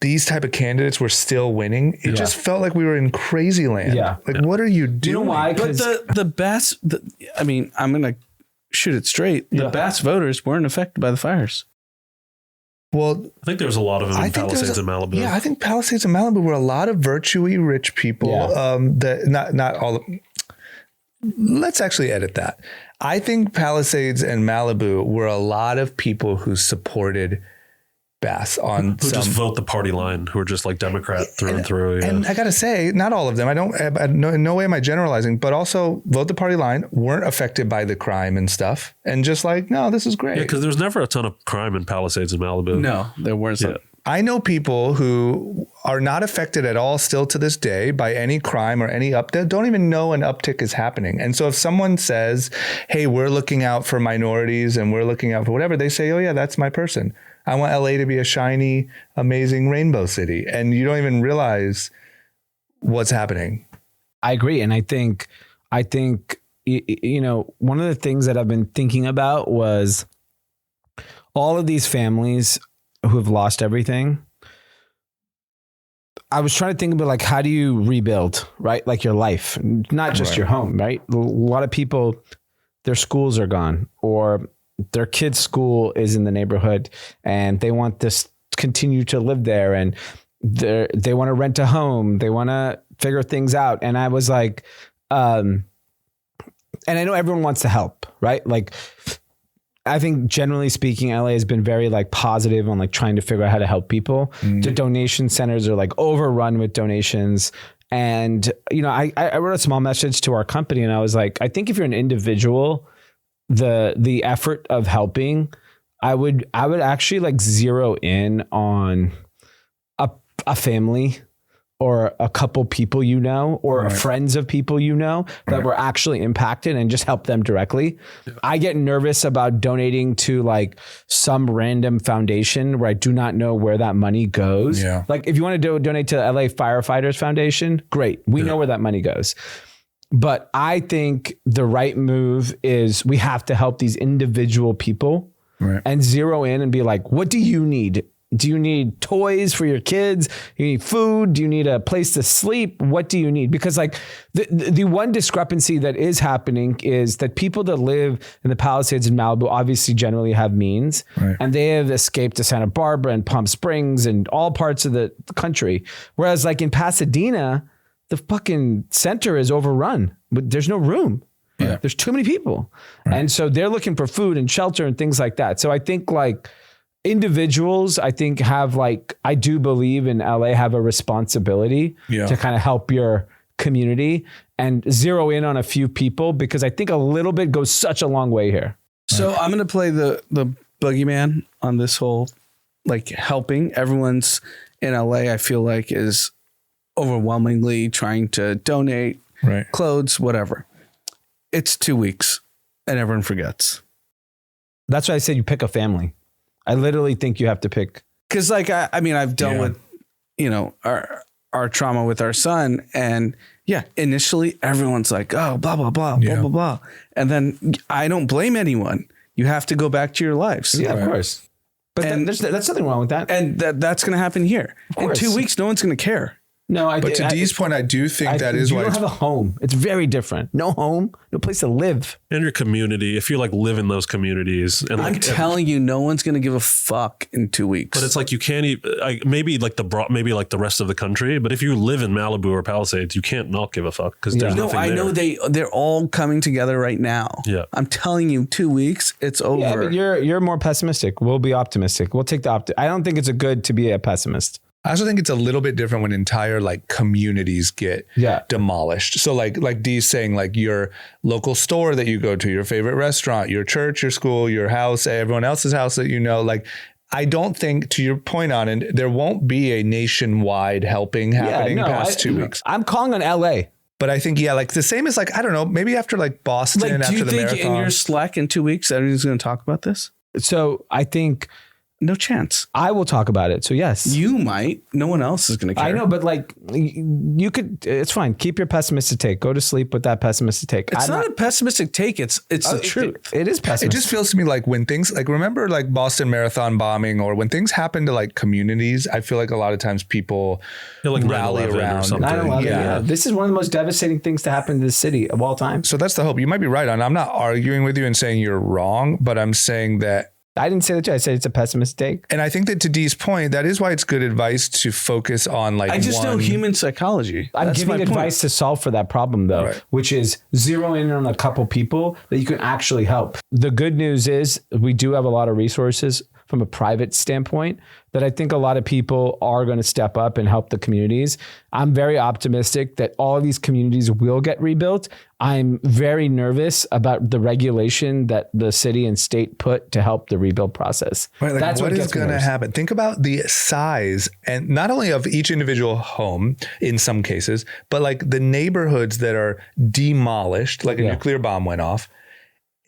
these type of candidates were still winning. It just felt like we were in crazy land. Yeah. Like, what are you doing? You know why? But the best, I'm going to shoot it straight. The best voters weren't affected by the fires. Well, I think there was a lot of them in Palisades and Malibu. Yeah, I think Palisades and Malibu were a lot of virtue-y rich people. That not all. Let's actually edit that. I think Palisades and Malibu were a lot of people who supported Bass on who just vote the party line, who are just like Democrat through and through. Yeah. And I got to say, not all of them. In no way am I generalizing, but also vote the party line, weren't affected by the crime and stuff. And just like, no, this is great. Yeah, because there's never a ton of crime in Palisades and Malibu. No, there wasn't. Yeah. I know people who are not affected at all still to this day by any crime or any uptick, don't even know an uptick is happening. And so if someone says, hey, we're looking out for minorities and we're looking out for whatever, they say, oh yeah, that's my person. I want LA to be a shiny, amazing rainbow city. And you don't even realize what's happening. I agree. And I think, one of the things that I've been thinking about was all of these families who have lost everything. I was trying to think about like, how do you rebuild, right? Like your life, not just your home, right? A lot of people, their schools are gone, or their kid's school is in the neighborhood and they want this to continue to live there, and they want to rent a home. They want to figure things out. And I was like, and I know everyone wants to help, right? Like, I think generally speaking, LA has been very like positive on like trying to figure out how to help people. The donation centers are like overrun with donations. And, I wrote a small message to our company and I was like, I think if you're an individual, the effort of helping, I would actually like zero in on a family or a couple people, or friends of people, that were actually impacted, and just help them directly. Yeah. I get nervous about donating to like some random foundation where I do not know where that money goes. Yeah. Like if you want to donate to LA Firefighters Foundation, great. We know where that money goes. But I think the right move is we have to help these individual people and zero in and be like, what do you need? Do you need toys for your kids? You need food? Do you need a place to sleep? What do you need? Because like the one discrepancy that is happening is that people that live in the Palisades and Malibu obviously generally have means, and they have escaped to Santa Barbara and Palm Springs and all parts of the country. Whereas like in Pasadena, the fucking center is overrun. There's no room. Yeah. There's too many people. And so they're looking for food and shelter and things like that. So I think like individuals, I think I do believe in LA have a responsibility to kind of help your community and zero in on a few people, because I think a little bit goes such a long way here. So I'm going to play the boogeyman on this whole, like helping. Everyone's in LA, I feel like, is overwhelmingly trying to donate clothes, whatever. It's 2 weeks and everyone forgets. That's why I said you pick a family. I literally think you have to pick. Cause like, I've dealt with, our trauma with our son, and initially everyone's like, oh, blah, blah, blah, blah, blah, blah. And then I don't blame anyone. You have to go back to your lives. Yeah, of course. But there's nothing wrong with that. And that's going to happen here. In 2 weeks, no one's going to care. No, but to Dee's point, I do think that is why you don't have a home. It's very different. No home, no place to live. And your community, if you like live in those communities, and I'm telling you, no one's going to give a fuck in 2 weeks. But it's like you can't maybe like the rest of the country. But if you live in Malibu or Palisades, you can't not give a fuck because there's nothing there. No, I know they're all coming together right now. Yeah, I'm telling you, 2 weeks, it's over. Yeah, but you're more pessimistic. We'll be optimistic. We'll take the I don't think it's a good to be a pessimist. I also think it's a little bit different when entire like communities get demolished. So like Dee's saying, like your local store that you go to, your favorite restaurant, your church, your school, your house, everyone else's house that like, I don't think, to your point on it, there won't be a nationwide helping happening past 2 weeks. I'm calling on LA. But I think, like the same as like, I don't know, maybe after like Boston, after the marathon. Do you think in your Slack in 2 weeks, everyone's going to talk about this? So I think No chance. I will talk about it. So yes, You might. No one else is going to care. I know, but like you could, it's fine. Keep your pessimistic take. Go to sleep with that pessimistic take. It's not a pessimistic take. It's the truth. It is It pessimistic. just feels to me like when things like, remember like Boston Marathon bombing, or when things happen to like communities, I feel like a lot of times people like rally 9/11 or around. something. 9/11, Yeah. yeah. This is one of the most devastating things to happen to the city of all time. So that's the hope. You might be right on. I'm not arguing with you and saying you're wrong, but I'm saying that, I didn't say that. I said it's a pessimistic take. and I think that to Dee's point, that is why it's good advice to focus on like I just know human psychology. I'm That's giving my advice to solve for that problem, though, Right. which is zero in on a couple people that you can actually help. The good news is we do have a lot of resources from a private standpoint that I think a lot of people are going to step up and help the communities. I'm very optimistic that all of these communities will get rebuilt. I'm very nervous about the regulation that the city and state put to help the rebuild process. Right, like That's what is gets me going to nervous. happen? Think about the size, and not only of each individual home in some cases, but like the neighborhoods that are demolished, like a Yeah. nuclear bomb went off,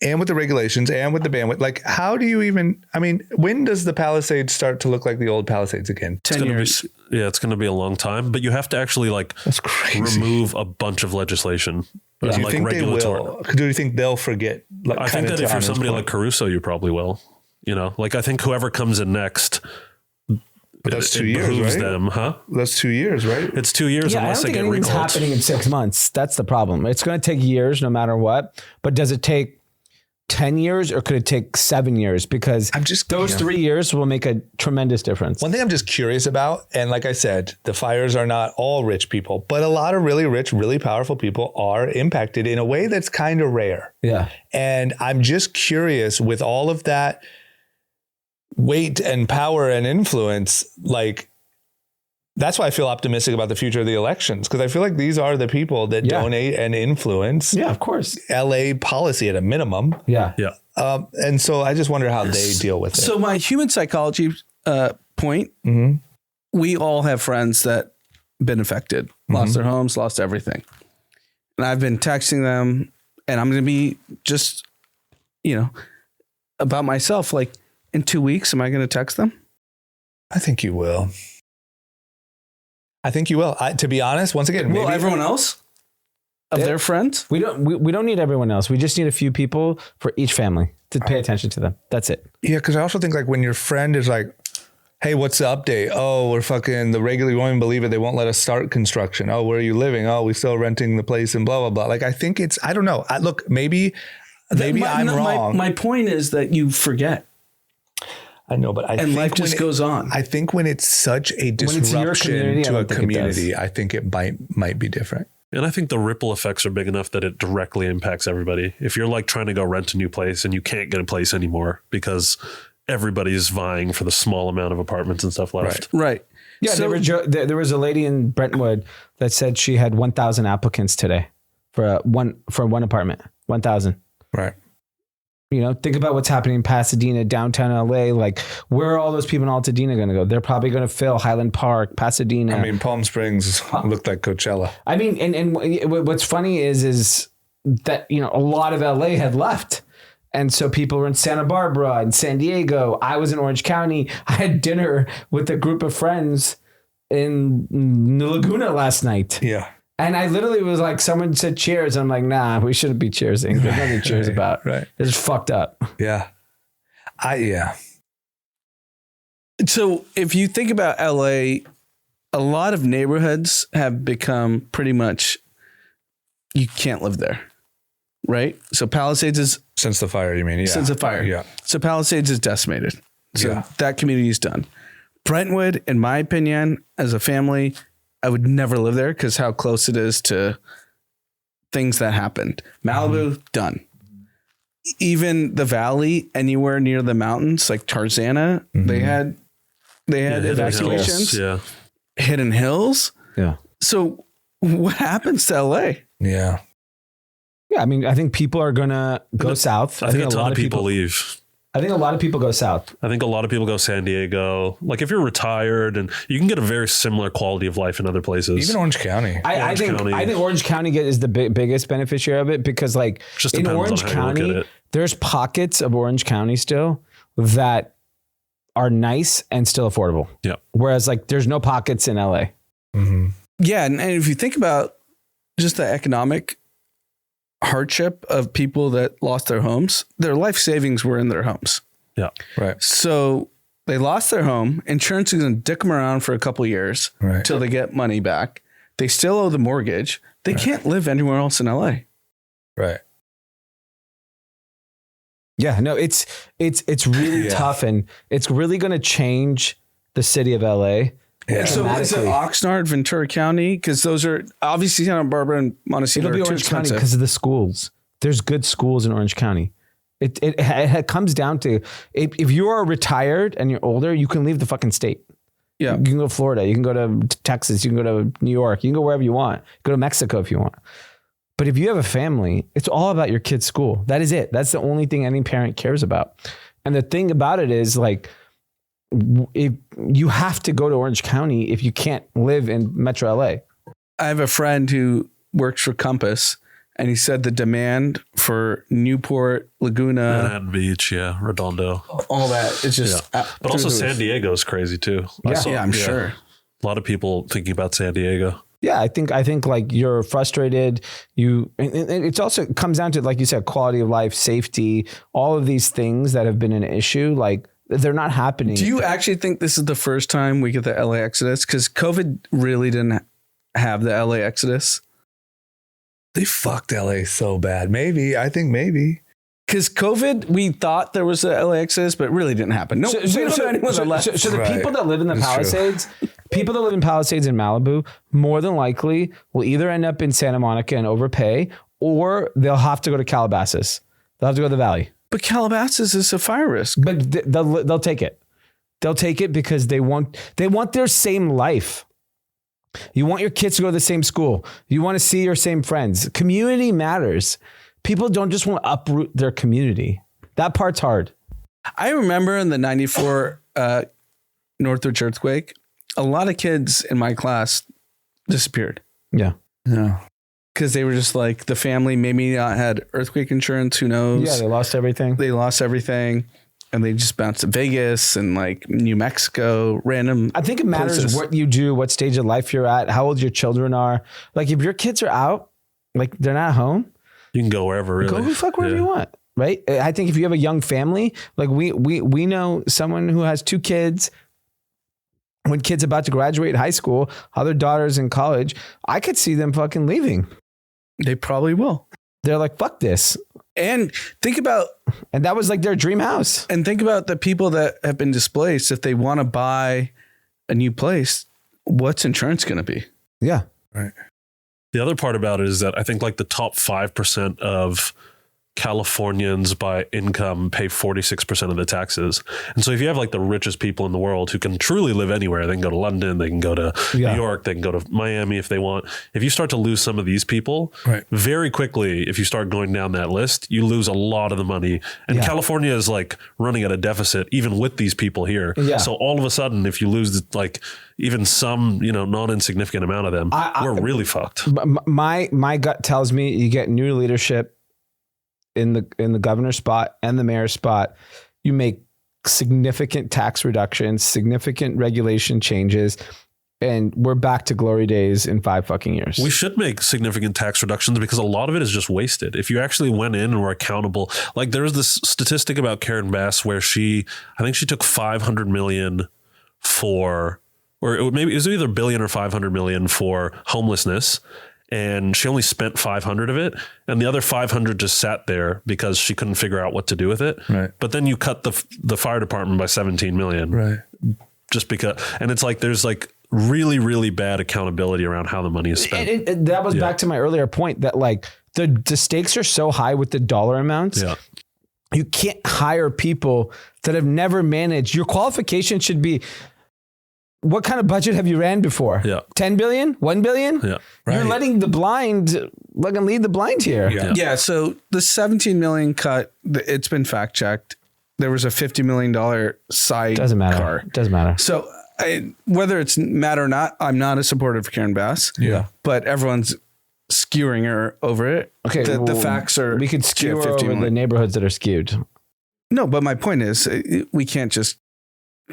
and with the regulations and with the bandwidth. Like, how do you even, I mean, when does the Palisades start to look like the old Palisades again? 10 years. It's going to be a long time, but you have to actually like That's crazy. remove a bunch of legislation. Do you like think they regulatory. will? Do you think they'll forget? Like, I think kinda that to if you're Anna's somebody point? like Caruso, you probably will. You know, like I think whoever comes in next, But that's it 2 years, behooves right? them, huh? That's 2 years, right? It's 2 years Yeah, I unless don't they think get anything's recalled. happening in 6 months. That's the problem. It's going to take years no matter what. But does it take 10 years or could it take 7 years? Because I'm just those 3 years will make a tremendous difference. One thing I'm just curious about, and like I said, the fires are not all rich people, but a lot of really rich, really powerful people are impacted in a way that's kind of rare. Yeah. And I'm just curious with all of that weight and power and influence, like, that's why I feel optimistic about the future of the elections, because I feel like these are the people that Yeah. donate and influence Yeah, of course. LA policy at a minimum. Yeah. Yeah. And so I just wonder how they deal with it. So my human psychology point, we all have friends that been affected, lost their homes, lost everything. And I've been texting them, and I'm going to be just, about myself. Like in 2 weeks, am I going to text them? I think you will. I think you will. To be honest, once again, Will maybe everyone else of their friends? We don't need everyone else. We just need a few people for each family to pay attention to them. That's it. Yeah, because I also think like when your friend is like, hey, what's the update? Oh, we're fucking the regular, you won't even believe it. They won't let us start construction. Oh, where are you living? Oh, we still renting the place and blah, blah, blah. Like, I think it's, I don't know. Look, maybe I'm wrong. My point is that you forget. I know, but I think life just when goes on. I think when it's such a it's your disruption community, I to a don't think it does. community, I think it might be different. And I think the ripple effects are big enough that it directly impacts everybody. If you're like trying to go rent a new place and you can't get a place anymore because everybody's vying for the small amount of apartments and stuff left. Right. Yeah, So- there was a lady in Brentwood that said she had 1,000 applicants today for one apartment. 1,000. Right. Think about what's happening in Pasadena, downtown LA. Like, where are all those people in Altadena going to go? They're probably going to fill Highland Park, Pasadena. I mean, Palm Springs looked like Coachella. I mean, and what's funny is that, a lot of LA had left. And so people were in Santa Barbara and San Diego. I was in Orange County. I had dinner with a group of friends in Laguna last night. Yeah. And I literally was like, someone said cheers. I'm like, nah, we shouldn't be cheersing. There's nothing to cheers about. Right. It's fucked up. Yeah. Yeah. So if you think about LA, a lot of neighborhoods have become pretty much, you can't live there, right? So Palisades is Since the fire, you mean? Yeah. since the fire. Yeah. So Palisades is decimated. So Yeah. that community is done. Brentwood, in my opinion, as a family, I would never live there because how close it is to things that happened. Malibu, done. Even the valley, anywhere near the mountains, like Tarzana, they had Hidden evacuations. Hills, Yeah. Hidden Hills. Yeah. So what happens to LA? Yeah. Yeah. I mean, I think people are going to go south. I think a ton of people leave. I think a lot of people go south. I think a lot of people go San Diego. Like if you're retired, and you can get a very similar quality of life in other places. Even Orange County. I think Orange County is the biggest beneficiary of it because, like, Just in depends on Orange how you look at County, it. there's pockets of Orange County still that are nice and still affordable. Yeah. Whereas like there's no pockets in LA. Mm-hmm. Yeah. And if you think about just the economic hardship of people that lost their homes, their life savings were in their homes. Yeah. Right. So they lost their home. Insurance is going to dick them around for a couple of years until they get money back. They still owe the mortgage. They can't live anywhere else in LA. Right. Yeah, no, it's really tough, and it's really going to change the city of LA. Yeah. So is it Oxnard, Ventura County? Because those are obviously Santa Barbara and Montecito. It'll be Orange County because of the schools. There's good schools in Orange County. It comes down to if you are retired and you're older, you can leave the fucking state. Yeah, you can go to Florida, you can go to Texas, you can go to New York, you can go wherever you want. Go to Mexico if you want. But if you have a family, it's all about your kid's school. That is it. That's the only thing any parent cares about. And the thing about it is like, if you have to go to Orange County if you can't live in Metro LA. I have a friend who works for Compass, and he said the demand for Newport, Laguna, Manhattan Beach, Redondo, all that is just. But also San Diego is crazy too. I'm sure. A lot of people thinking about San Diego. Yeah, I think like you're frustrated. And it's also it comes down to, like you said, quality of life, safety, all of these things that have been an issue. Like they're not happening. Do you actually think this is the first time we get the LA exodus? Because COVID really didn't have the LA exodus. They fucked LA so bad. I think maybe. Because COVID, we thought there was a LA exodus, but it really didn't happen. No, So the people that live in the Palisades, people that live in Palisades in Malibu, more than likely will either end up in Santa Monica and overpay, or they'll have to go to Calabasas. They'll have to go to the Valley. But Calabasas is a fire risk. But they'll take it. They'll take it because they want their same life. You want your kids to go to the same school. You want to see your same friends. Community matters. People don't just want to uproot their community. That part's hard. I remember in the 94 Northridge earthquake, a lot of kids in my class disappeared. Yeah. Yeah. Because they were just like, the family maybe not had earthquake insurance. Who knows? Yeah, they lost everything. And they just bounced to Vegas and like New Mexico, random. I think it matters places. what you do, what stage of life you're at, how old your children are. Like if your kids are out, like they're not home, You can go wherever, really. go fuck wherever you want, right? I think if you have a young family, like we know someone who has 2 kids. When kids about to graduate high school, other daughters in college, I could see them fucking leaving. They probably will. They're like, fuck this. And And that was like their dream house. And think about the people that have been displaced. If they want to buy a new place, what's insurance going to be? Yeah. Right. The other part about it is that I think like the top 5% of Californians by income pay 46% of the taxes. And so if you have like the richest people in the world who can truly live anywhere, they can go to London, they can go to New York, they can go to Miami if they want. If you start to lose some of these people, very quickly, if you start going down that list, you lose a lot of the money. And California is like running at a deficit even with these people here. Yeah. So all of a sudden, if you lose like even some, non-insignificant amount of them, we're really fucked. My gut tells me you get new leadership in the governor's spot and the mayor's spot, you make significant tax reductions, significant regulation changes, and we're back to glory days in 5 fucking years. We should make significant tax reductions because a lot of it is just wasted. If you actually went in and were accountable, like there was this statistic about Karen Bass where I think she took 500 million for, maybe it was either billion or 500 million for homelessness. And she only spent 500 of it, and the other 500 just sat there because she couldn't figure out what to do with it. Right. But then you cut the fire department by 17 million. Right. Just because, and it's like there's like really, really bad accountability around how the money is spent. And that was back to my earlier point that like the stakes are so high with the dollar amounts. Yeah. You can't hire people that have never managed. Your qualification should be, what kind of budget have you ran before? Yeah. 10 billion? 1 billion? Yeah. Right. You're letting the blind fucking lead the blind here. Yeah. So the 17 million cut, it's been fact checked. There was a $50 million side Doesn't matter. car. Doesn't matter. So whether it's matter or not, I'm not a supporter of Karen Bass. Yeah. But everyone's skewing her over it. Okay. The facts are. We could skew her over the neighborhoods that are skewed. No, but my point is we can't just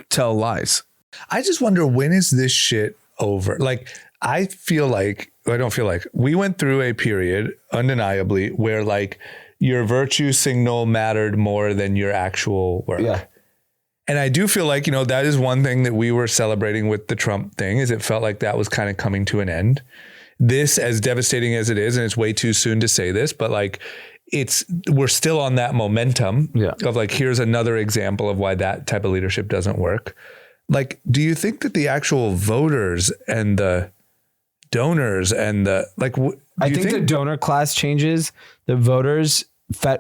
tell lies. I just wonder, when is this shit over? Like, I don't feel like we went through a period undeniably where like your virtue signal mattered more than your actual work. Yeah. And I do feel like, that is one thing that we were celebrating with the Trump thing, is it felt like that was kind of coming to an end. This, as devastating as it is, and it's way too soon to say this, but like we're still on that momentum of like, here's another example of why that type of leadership doesn't work. Like, do you think that the actual voters and the donors and the like, I think the donor class changes, the voters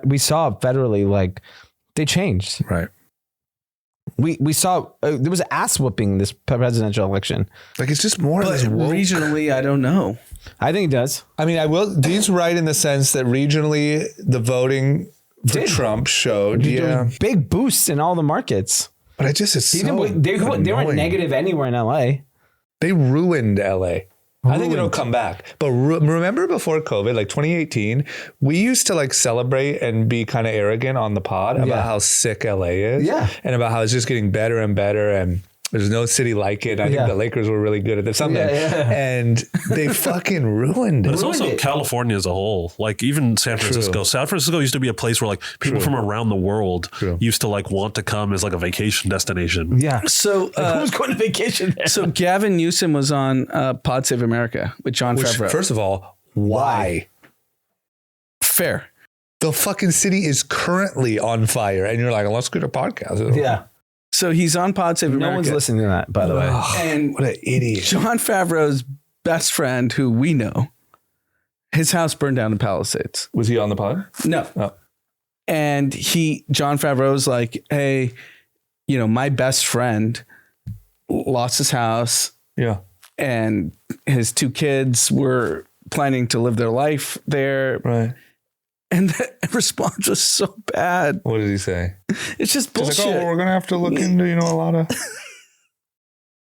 we saw federally, like they changed. Right. We saw there was ass whooping this presidential election. Like, it's just more of But this woke. regionally, I don't know. I think it does. I mean, Dee's right in the sense that regionally the voting for Trump showed, There were big boosts in all the markets. but They weren't negative anywhere in LA. They ruined LA. I think it'll come back. But remember before COVID, like 2018, we used to like celebrate and be kind of arrogant on the pod about how sick LA is. Yeah. And about how it's just getting better and better. And there's no city like it. I think the Lakers were really good at this. Something. And they fucking ruined it. But it's also California as a whole. Like even San Francisco. True. San Francisco used to be a place where like people from around the world used to like want to come as like a vacation destination. Yeah. So Who's going to vacation there? So Gavin Newsom was on Pod Save America with John Favreau. First of all, why? Fair. The fucking city is currently on fire. And you're like, let's get a podcast. Yeah. So he's on Pod Save America. No one's listening to that, by the way. And What an idiot. John Favreau's best friend, who we know, his house burned down in Palisades. Was he on the pod? No. Oh. And John Favreau's like, hey, my best friend lost his house Yeah. and his 2 kids were planning to live their life there. Right. And the response was so bad. What did he say? It's just He's bullshit. like, we're going to have to look into, a lot of...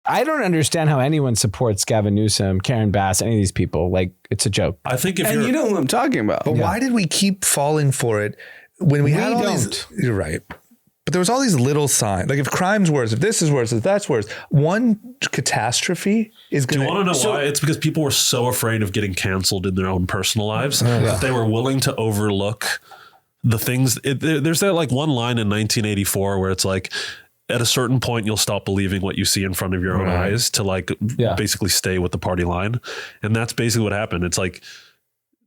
I don't understand how anyone supports Gavin Newsom, Karen Bass, any of these people. Like, it's a joke. I think if and you're you know who I'm talking about. But why did we keep falling for it when we had all these? You're right. But there was all these little signs. Like if crime's worse, if this is worse, if that's worse, one catastrophe is going Do you want to know why? It's because people were so afraid of getting canceled in their own personal lives that they were willing to overlook the things. There's that like one line in 1984 where it's like, at a certain point, you'll stop believing what you see in front of your own eyes to like basically stay with the party line. And that's basically what happened. It's like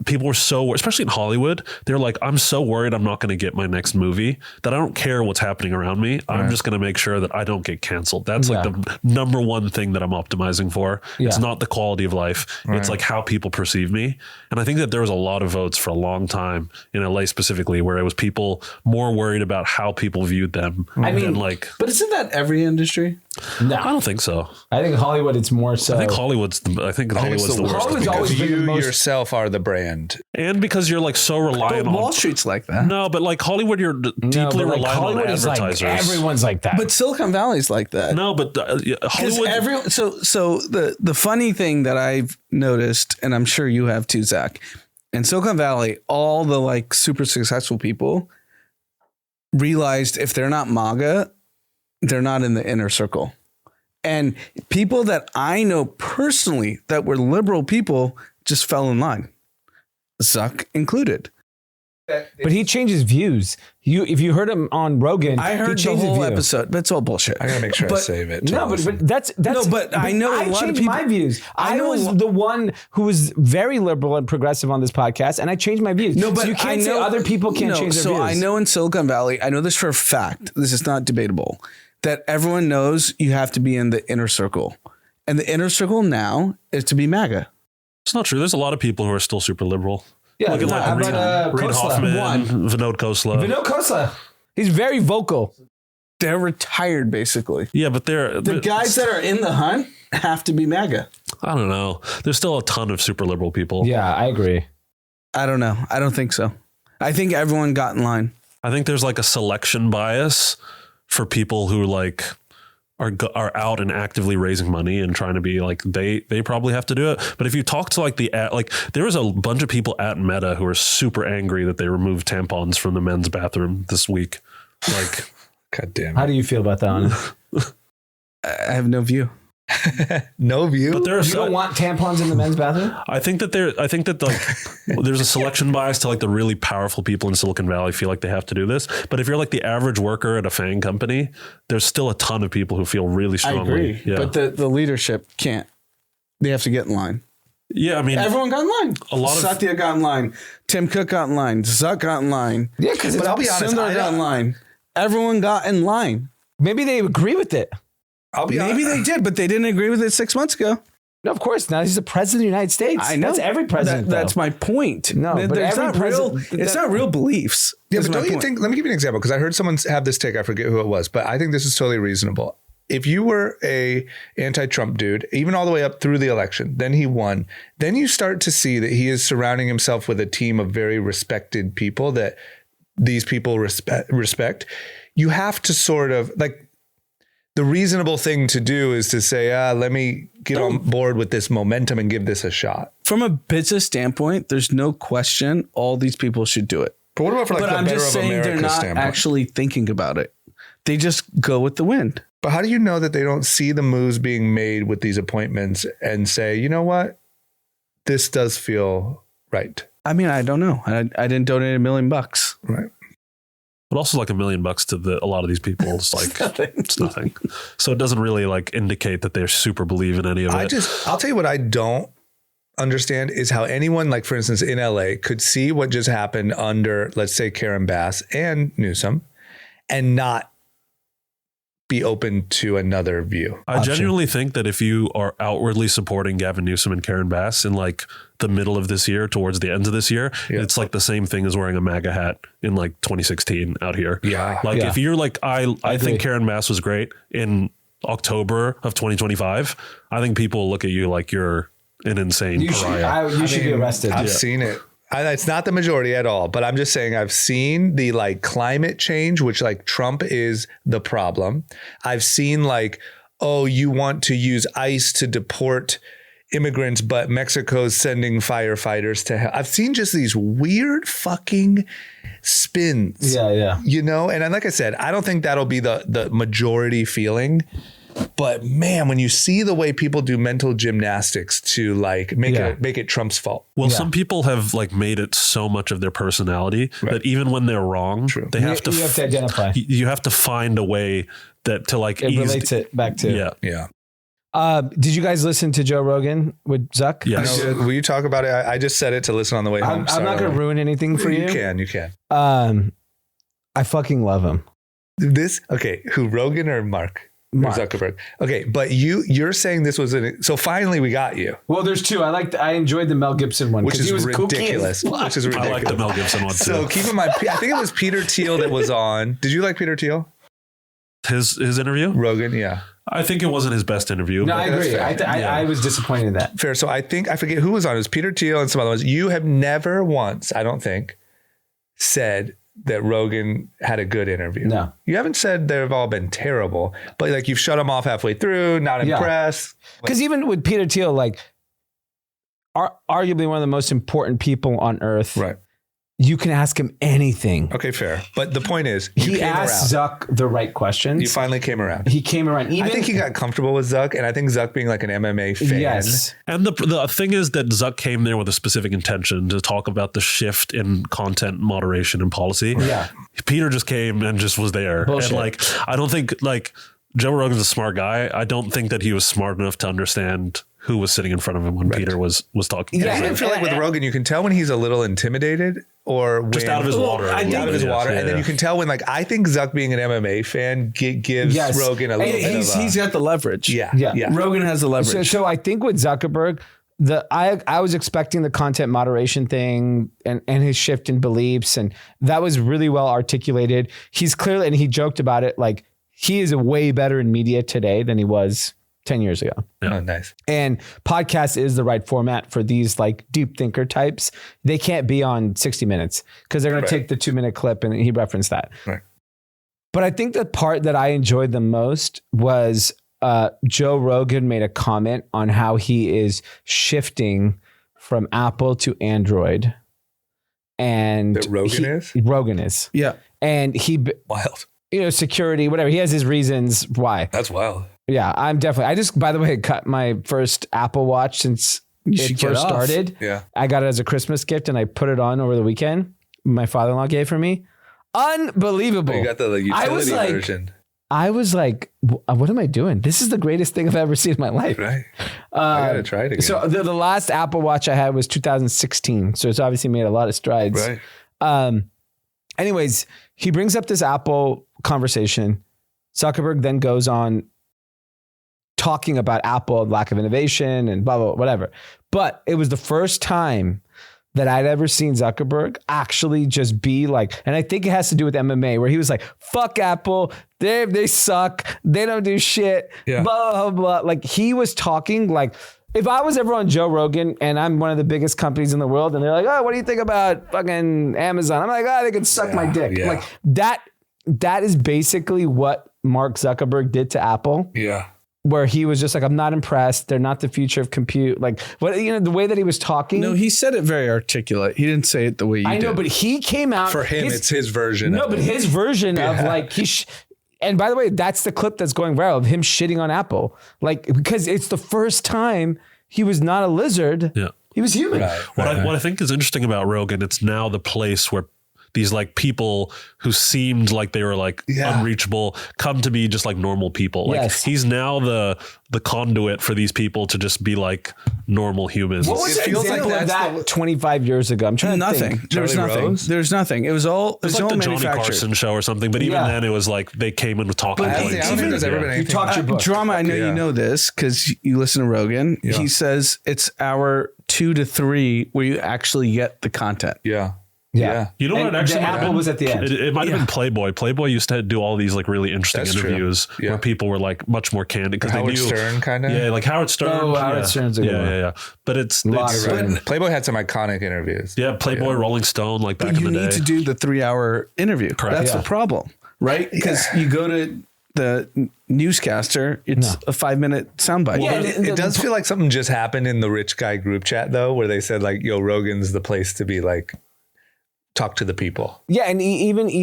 people were so, especially in Hollywood, they're like, I'm so worried I'm not going to get my next movie that I don't care what's happening around me. I'm just going to make sure that I don't get canceled. That's like the number one thing that I'm optimizing for. It's not the quality of life. It's like how people perceive me. And I think that there was a lot of votes for a long time in LA specifically, where it was people more worried about how people viewed them. But isn't that every industry? No, I don't think so. I think Hollywood, it's more so. I think Hollywood's the worst. Hollywood's always been the you most. yourself are the brand. And because you're like so reliant But on Wall Street's like that. No, but like Hollywood, you're deeply reliant Hollywood on is like, advertisers. everyone's like that. But Silicon Valley's like that. No, but Hollywood. So the funny thing that I've noticed, and I'm sure you have too, Zach, in Silicon Valley, all the like super successful people realized if they're not MAGA, they're not in the inner circle. And people that I know personally that were liberal people just fell in line, Zuck included. But he changes views. If you heard him on Rogan, I heard the whole episode, but it's all bullshit. I gotta make sure I save it. No, but that's No, but I know a lot of changed people- my views. I was the one who was very liberal and progressive on this podcast, and I changed my views. No, but so you can't I know say other people can't change their views. So I know in Silicon Valley, I know this for a fact. This is not debatable. That everyone knows you have to be in the inner circle, and the inner circle now is to be MAGA. It's not true. There's a lot of people who are still super liberal. Yeah, Look at like Reid Hoffman, Vinod Khosla. Vinod Khosla. He's very vocal. They're retired, basically. Yeah, but The guys that are in the hunt have to be MAGA. I don't know. There's still a ton of super liberal people. Yeah, I agree. I don't know. I don't think so. I think everyone got in line. I think there's like a selection bias for people who like are out and actively raising money and trying to be like, they probably have to do it. But if you talk to like there was a bunch of people at Meta who are super angry that they removed tampons from the men's bathroom this week. Like, God damn it. How do you feel about that, Anna? I have no view. No view. But there are You don't want tampons in the men's bathroom? I think that like there's a selection bias to like the really powerful people in Silicon Valley feel like they have to do this. But if you're like the average worker at a FANG company, there's still a ton of people who feel really strongly. Yeah. But the leadership can't. They have to get in line. Yeah, I mean, Everyone got in line. A lot of- Satya got in line. Tim Cook got in line. Zuck got in line. Yeah, because But I'll be honest, Sundar got in line. Everyone got in line. maybe they agree with it. I'll be Maybe honest. they did, but they didn't agree with it 6 months ago. No, of course not. He's the president of the United States. I know. That's every president. That's though. my point. No, but There's every not real. president- It's not real beliefs. Yeah, is but my don't you point. think? Let me give you an example because I heard someone have this take. I forget who it was, but I think this is totally reasonable. If you were a anti-Trump dude, even all the way up through the election, then he won. Then you start to see that he is surrounding himself with a team of very respected people that these people respect. You have to sort of like. The reasonable thing to do is to say, let me get on board with this momentum and give this a shot. From a business standpoint, there's no question all these people should do it. But what about for like But the I'm better just of saying America they're not standpoint? actually thinking about it. They just go with the wind. But how do you know that they don't see the moves being made with these appointments and say, you know what? This does feel right. I mean, I don't know. I didn't donate $1 million. Right. but also like $1 million to a lot of these people. It's like, it's nothing. So it doesn't really like indicate that they're super believe in any of it. I'll tell you what I don't understand is how anyone, like for instance in LA, could see what just happened under, let's say, Karen Bass and Newsom and not be open to another view. I genuinely think that if you are outwardly supporting Gavin Newsom and Karen Bass in like the middle of this year, towards the end of this year, it's like the same thing as wearing a MAGA hat in like 2016 out here. Yeah. Like if you're like, I agree. think Karen Bass was great in October of 2025, I think people will look at you like you're an insane pariah. You should be arrested. I've seen it. It's not the majority at all, but I'm just saying I've seen the like climate change, which like Trump is the problem. I've seen like, oh, you want to use ICE to deport immigrants, but Mexico's sending firefighters to hell. I've seen just these weird fucking spins. Yeah. You know, and like I said, I don't think that'll be the majority feeling. But man, when you see the way people do mental gymnastics to like make it Trump's fault. Well, some people have like made it so much of their personality that even when they're wrong, they have to you have to identify. You have to find a way that to like It relates it back to. Yeah. Did you guys listen to Joe Rogan with Zuck? Yes. Will you talk about it? I just said it to listen on the way home. I'm not going to ruin anything for you. You can. I fucking love him. Who, Rogan or Mark Mark. Zuckerberg? Okay, but you're saying this was so finally we got you, Well, there's two. I enjoyed the Mel Gibson one, which 'cause is he was ridiculous. kooky as fuck. Which is I ridiculous. like the Mel Gibson one too. So keep in mind, I think it was Peter Thiel that was on. Did you like Peter Thiel? His interview? Rogan, yeah. I think it wasn't his best interview. No, but I agree. I was disappointed in that. Fair. So I forget who was on. It was Peter Thiel and some other ones. You have never once, I don't think, said that Rogan had a good interview. No. You haven't said they've all been terrible, but like you've shut them off halfway through, not impressed. Because even with Peter Thiel, like, arguably one of the most important people on earth, Right. you can ask him anything. Okay, fair. But the point is, He asked Zuck the right questions. You finally came around. He came around. I think he got comfortable with Zuck, and I think Zuck being like an MMA fan. Yes. And the thing is that Zuck came there with a specific intention to talk about the shift in content moderation and policy. Yeah. Peter just came and just was there. Bullshit. And like, I don't think like Joe Rogan's a smart guy. I don't think that he was smart enough to understand who was sitting in front of him when Peter was talking. Yeah, I feel like with Rogan, you can tell when he's a little intimidated or when, Just out of his water. out of his water. And then you can tell when, like, I think Zuck being an MMA fan gives Rogan a little bit of He's got the leverage. Yeah. Rogan has the leverage. So I think with Zuckerberg, I was expecting the content moderation thing and his shift in beliefs, and that was really well articulated. He's clearly, and he joked about it, like he is way better in media today than he was 10 years ago. Oh, nice. And podcast is the right format for these like deep thinker types. They can't be on 60 Minutes because they're going to take the 2-minute clip, and he referenced that. Right. But I think the part that I enjoyed the most was Joe Rogan made a comment on how he is shifting from Apple to Android. And That Rogan is? Rogan is. Yeah. And he, Wild. security, whatever. He has his reasons why. That's wild. Yeah, I'm definitely. I just, by the way, cut my first Apple Watch since it first started. Yeah. I got it as a Christmas gift and I put it on over the weekend. My father-in-law gave for me. Unbelievable. You got the utility version. I was like, what am I doing? This is the greatest thing I've ever seen in my life. Right. I got to try it again. So the last Apple Watch I had was 2016. So it's obviously made a lot of strides. Right. Anyways, he brings up this Apple conversation. Zuckerberg then goes on talking about Apple, lack of innovation and blah, blah, blah, whatever. But it was the first time that I'd ever seen Zuckerberg actually just be like, and I think it has to do with MMA, where he was like, fuck Apple, they suck, they don't do shit, blah, blah, blah. Like he was talking like, if I was ever on Joe Rogan and I'm one of the biggest companies in the world and they're like, oh, what do you think about fucking Amazon? I'm like, oh, they can suck my dick. Yeah. Like that is basically what Mark Zuckerberg did to Apple. Yeah. Where he was just like, I'm not impressed. They're not the future of compute. Like, what, the way that he was talking. No, he said it very articulate. He didn't say it the way you did. I know, but he came out. For him, it's his version. No, but his version of like, and by the way, that's the clip that's going viral of him shitting on Apple. Like, because it's the first time he was not a lizard. Yeah. He was human. Right. What I think is interesting about Rogan, it's now the place where these like people who seemed like they were like unreachable come to be just like normal people. Like he's now the conduit for these people to just be like normal humans. What was the example of that 25 years ago? I'm trying to think. There was nothing. There's nothing. It was all like the Johnny Carson show or something. But even then it was like they came in with talking points. I don't think there's ever been anything. You talked your book. Drama, I know you know this because you listen to Rogan. Yeah. He says it's hour 2 to 3 where you actually get the content. Yeah. Yeah. You know what actually Apple was at the end. It might have been Playboy. Playboy used to do all these like really interesting interviews where people were like much more candid because they knew Stern kind of. Yeah, like Howard Stern. Oh, Howard Stern's a good one. Yeah. But it's Playboy had some iconic interviews. Yeah, Playboy, Rolling Stone, like back in the day. You need to do the 3-hour interview. Correct. That's the problem, right? Because you go to the newscaster, it's a 5-minute soundbite. Yeah, it does feel like something just happened in the rich guy group chat though, where they said like, yo, Rogan's the place to be like, talk to the people. Yeah. And even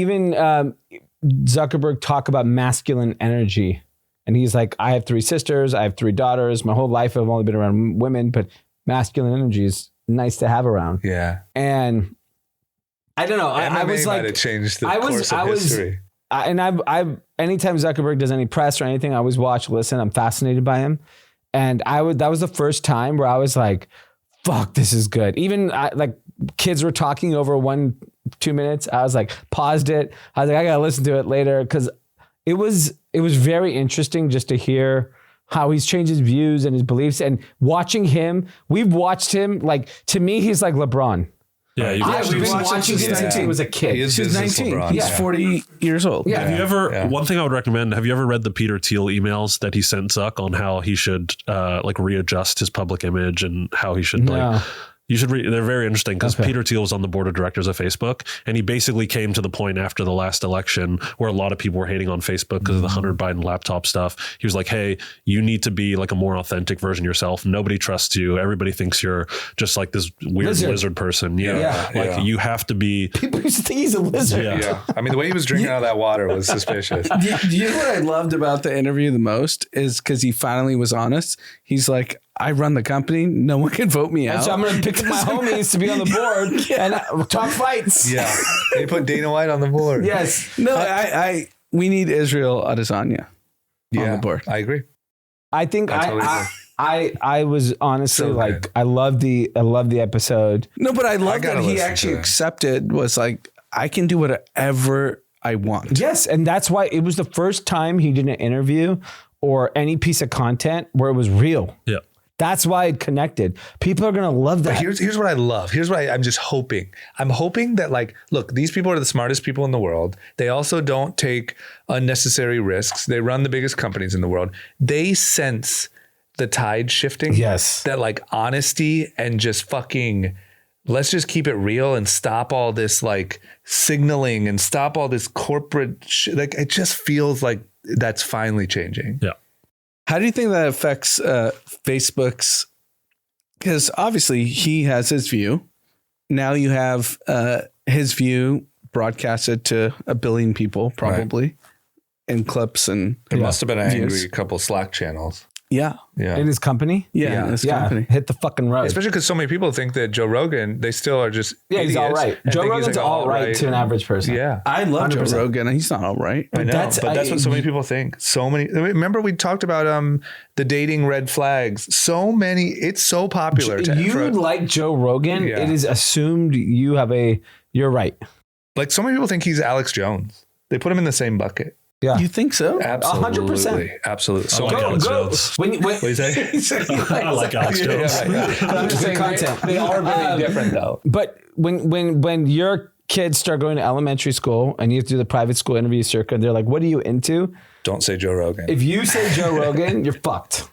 Zuckerberg talk about masculine energy. And he's like, I have 3 sisters. I have 3 daughters. My whole life I've only been around women, but masculine energy is nice to have around. Yeah. And I don't know. I was like, it changed the course of history. And anytime Zuckerberg does any press or anything, I always watch, listen, I'm fascinated by him. And that was the first time where I was like, fuck, this is good. Even like kids were talking over 1-2 minutes. I was like, paused it. I was like, I gotta listen to it later. Cause it was very interesting just to hear how he's changed his views and his beliefs and watching him. We've watched him like, to me, he's like LeBron. Yeah, we've been watching him since he was a kid. He's 19. LeBron. He's 40 years old. Yeah. Have you ever, one thing I would recommend, have you ever read the Peter Thiel emails that he sent Zuck on how he should like readjust his public image and how he should like, you should read, they're very interesting because Peter Thiel was on the board of directors of Facebook and he basically came to the point after the last election where a lot of people were hating on Facebook because of the Hunter Biden laptop stuff. He was like, hey, you need to be like a more authentic version of yourself. Nobody trusts you. Everybody thinks you're just like this weird lizard person. You have to be. People used to think he's a lizard. Yeah. I mean, the way he was drinking out of that water was suspicious. Do you know what I loved about the interview the most is because he finally was honest. He's like, I run the company. No one can vote me out. So I'm going to pick my homies to be on the board and talk fights. Yeah. They put Dana White on the board. Yes. No, we need Israel Adesanya on the board. I agree. I think I was honestly like, I love the episode. No, but I love that he actually accepted was like, I can do whatever I want. Yes. And that's why it was the first time he did an interview or any piece of content where it was real. Yeah. That's why it connected. People are going to love that. But here's what I love. Here's what I'm just hoping. I'm hoping that like, look, these people are the smartest people in the world. They also don't take unnecessary risks. They run the biggest companies in the world. They sense the tide shifting. Yes. That like honesty and just fucking, let's just keep it real and stop all this like signaling and stop all this corporate shit. Like it just feels like that's finally changing. Yeah. How do you think that affects Facebook's? Because obviously he has his view. Now you have his view broadcasted to 1 billion people, probably. and clips and There must have been an views. angry couple Slack channels. Yeah. Yeah. In his company? Yeah. In his company. Hit the fucking road. Especially because so many people think that Joe Rogan, they still are just Yeah, he's idiots all right. and Joe think he's Rogan's like all right to an average person. Yeah. I love Joe 100%. Rogan. He's not all right. I know, that's- but that's what so many people think. So many. Remember we talked about the dating red flags. So many. It's so popular. You like Joe Rogan, Yeah. it is assumed you're right. Like so many people think he's Alex Jones. They put him in the same bucket. Yeah. You think so? Absolutely. 100%. Absolutely. I So like go, Alex go. Jones. When What do you say? I like Alex Jones. But I'm just saying Content. they are very different though. But when your kids start going to elementary school and you have to do the private school interview circuit, they're like, what are you into? Don't say Joe Rogan. If you say Joe Rogan, you're fucked.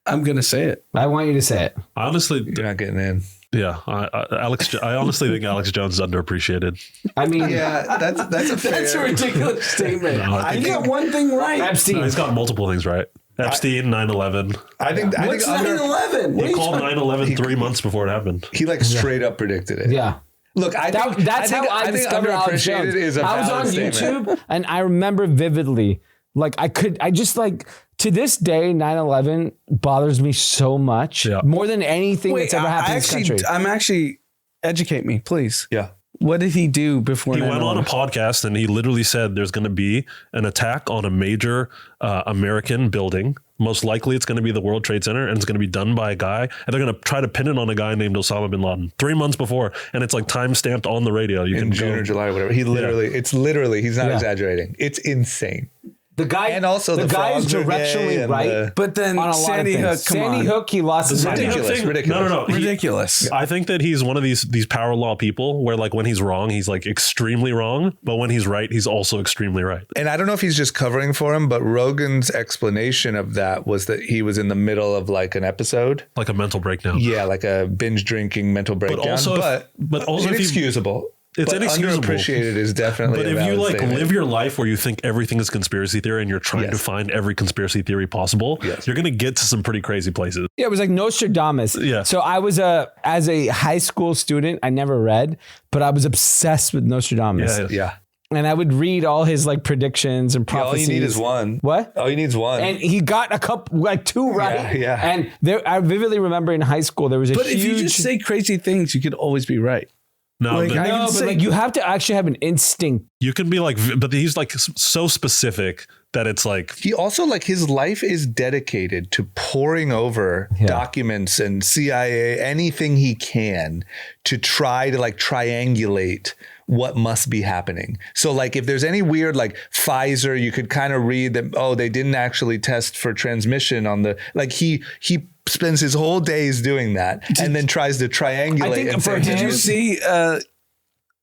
I'm going to say it. I want you to say it. Honestly, You're not getting in. yeah. I honestly think Alex Jones is underappreciated. I mean, Yeah, that's a fair. that's a ridiculous statement. No, I You think- got one thing right. No, Epstein. he's got multiple things right. Epstein, 9/11. I think What's 9/11? He called 9/11 3 months before it happened. he like straight up predicted it. Yeah. Look, That's how I discovered Alex Jones. Is a I was valid on statement. YouTube and I remember vividly, like to this day, 9/11 bothers me so much, Yeah. more than anything that's ever happened in this country. I'm actually, educate me, please. Yeah. What did he do before He 9/11? went on a podcast and he literally said there's going to be an attack on a major American building. Most likely it's going to be the World Trade Center and it's going to be done by a guy. And they're going to try to pin it on a guy named Osama bin Laden 3 months before. And it's like time stamped on the radio. You In can June go. or July or whatever. It's literally, he's not Yeah. exaggerating. It's insane. The guy, And also the the guy is frogs are gay directionally and right. the- But then on a lot Sandy of Hook, things. come Sandy on. Hook, he lost his Sandy Hook Ridiculous, thing- ridiculous. No. Ridiculous. I think that he's one of these power law people where like when he's wrong, he's like extremely wrong. But when he's right, he's also extremely right. And I don't know if he's just covering for him, but Rogan's explanation of that was that he was in the middle of like an episode. Like a mental breakdown. Yeah, like a binge drinking mental breakdown. also if- but also if you- inexcusable. It's But inexcusable. Underappreciated is definitely. But a if you valid like statement. live your life where you think everything is conspiracy theory and you're trying to Yes. find every conspiracy theory possible, Yes. you're going to get to some pretty crazy places. Yeah, it was like Nostradamus. Yeah. So I was as a high school student, I never read, but I was obsessed with Nostradamus. Yeah. yeah, And I would read all his like predictions and all prophecies. you need is one. What? All you need is one. And he got a couple, like two right. Yeah. And there, I vividly remember in high school, there was a But huge... if you just say crazy things, you could always be right. No, Like, but I no, can but say- like you have to actually have an instinct. you can be like, but he's like so specific that it's like, he also like his life is dedicated to poring over documents and CIA, anything he can to try to like triangulate what must be happening. So like if there's any weird like Pfizer, you could kind of read that, oh, they didn't actually test for transmission on the, like he spends his whole days doing that and then tries to triangulate. I think and for say, him- Did you see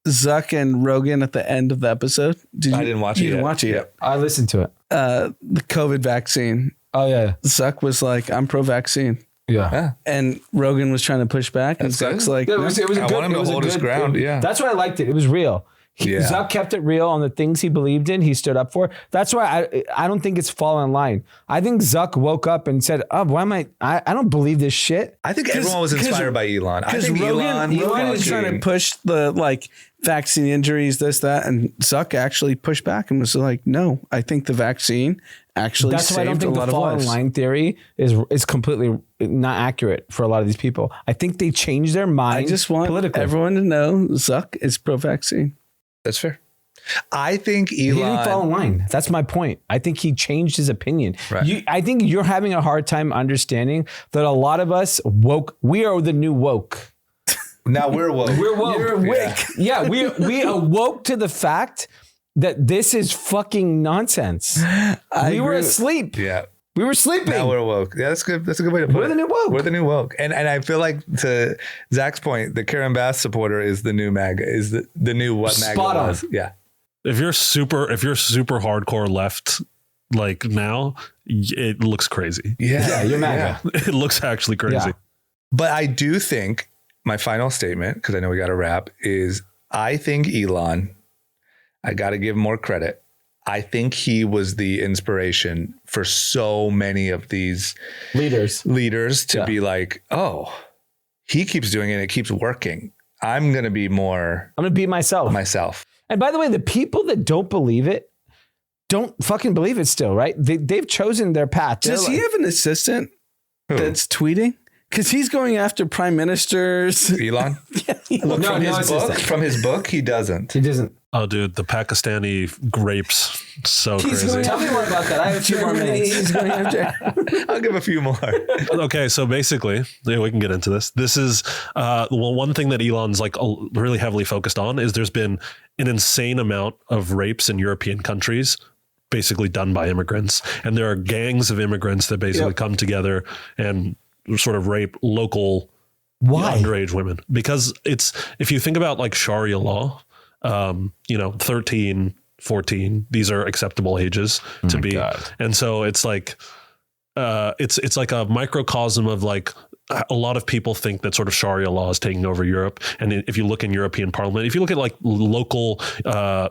Zuck and Rogan at the end of the episode? I didn't watch it You didn't yet. watch it Yep. I listened to it. yet. The COVID vaccine. Oh yeah. Zuck was like, I'm pro-vaccine. Yeah. And Rogan was trying to push back. And That's Zuck's good. like, It was a I good, want him it to was a hold his good- ground, yeah. That's why I liked it. It was real. Yeah. Zuck kept it real on the things he believed in. He stood up for. That's why I don't think it's fall in line. I think Zuck woke up and said, "Oh, why am I don't believe this shit." I think everyone was inspired by Elon. I because think Rogan is trying to push the like vaccine injuries, this, that, and Zuck actually pushed back and was like, no, I think the vaccine actually That's why I don't saved a think the lot of fall in lives. line theory is completely not accurate for a lot of these people. I think they changed their mind. I just want politically. everyone to know Zuck is pro-vaccine. That's fair. I think He didn't fall in Elon. line. That's my point. I think he changed his opinion. Right. I think you're having a hard time understanding that a lot of us woke. We are the new woke. Now we're woke. We're woke. You're awake. Yeah, we awoke to the fact that this is fucking nonsense. We were agree. asleep. Yeah. We were sleeping. Now we're woke. Yeah, that's good. That's a good way to put it. We're the new woke. We're the new woke. And I feel like to Zach's point, the Karen Bass supporter is the new MAGA, is the new what MAGA Spot on. was. Yeah. if you're super hardcore left, like now, it looks crazy. Yeah, you're MAGA. It looks actually crazy. Yeah. But I do think my final statement, because I know we got to wrap, is I think Elon, I got to give him more credit. I think he was the inspiration for so many of these leaders to be like, oh, he keeps doing it. It keeps working. I'm going to be more I'm going to be myself. myself. And by the way, the people that don't believe it, don't fucking believe it still, right? They've chosen their path. Does he have an assistant that's tweeting? Because he's going after prime ministers. Elon? Look, from his book, he doesn't. He doesn't. Oh, dude, the Pakistani rapes. So crazy. Tell me more about that. I have a few more minutes. He's going after. I'll give a few more. Okay, so basically, we can get into this. This is one thing that Elon's like really heavily focused on is there's been an insane amount of rapes in European countries basically done by immigrants. And there are gangs of immigrants that basically come together and sort of rape local underage women. Because it's, if you think about like Sharia law, 13, 14, these are acceptable ages to be. God. And so it's like, it's like a microcosm of like, a lot of people think that sort of Sharia law is taking over Europe. And if you look in European Parliament, if you look at like local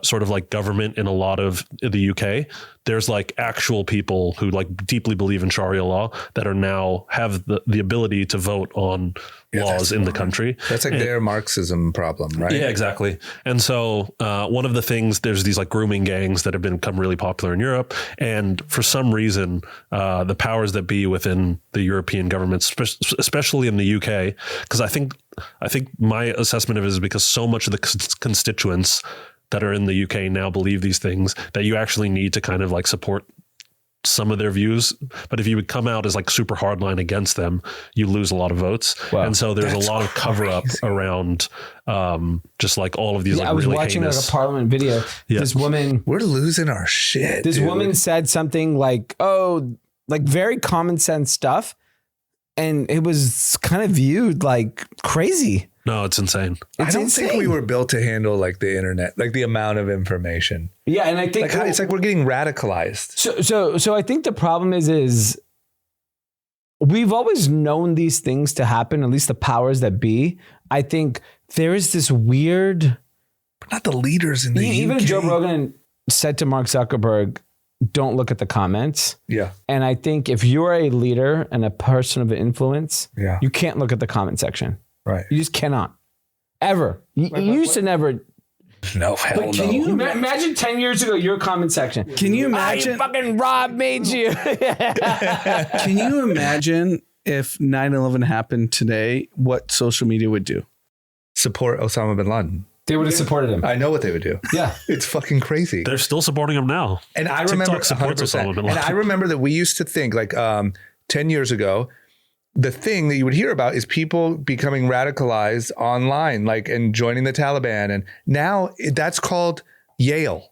sort of like government in a lot of the UK, there's like actual people who like deeply believe in Sharia law that are now have the ability to vote on laws in the country. That's like their Marxism problem, right? Yeah, exactly. And so one of the things, there's these like grooming gangs that have become really popular in Europe. And for some reason, the powers that be within the European governments, especially in the UK, because I think my assessment of it is because so much of the constituents that are in the UK now believe these things that you actually need to kind of like support some of their views. But if you would come out as like super hardline against them, you lose a lot of votes. Wow. And so there's a lot of cover up around just like all of these. I was really watching like a Parliament video. Yeah. This woman, we're losing our shit. This woman said something like, like very common sense stuff. And it was kind of viewed like crazy. No, it's insane. I don't think we were built to handle like the internet, like the amount of information. Yeah, and I think like it's like we're getting radicalized. So I think the problem is we've always known these things to happen, at least the powers that be. I think there is this weird, but not the leaders in the even UK. Joe Rogan said to Mark Zuckerberg, don't look at the comments. Yeah. And I think if you're a leader and a person of influence, you can't look at the comment section. Right. You just cannot. Ever. You used to never. No, hell no. Can you imagine 10 years ago, your comment section? Can you imagine? You fucking Rob made you. Can you imagine if 9/11 happened today, what social media would do? Support Osama bin Laden. They would have supported him. I know what they would do. Yeah. It's fucking crazy. They're still supporting him now. And I remember 100%. And I remember that we used to think like 10 years ago, the thing that you would hear about is people becoming radicalized online, like, and joining the Taliban. And now that's called Yale.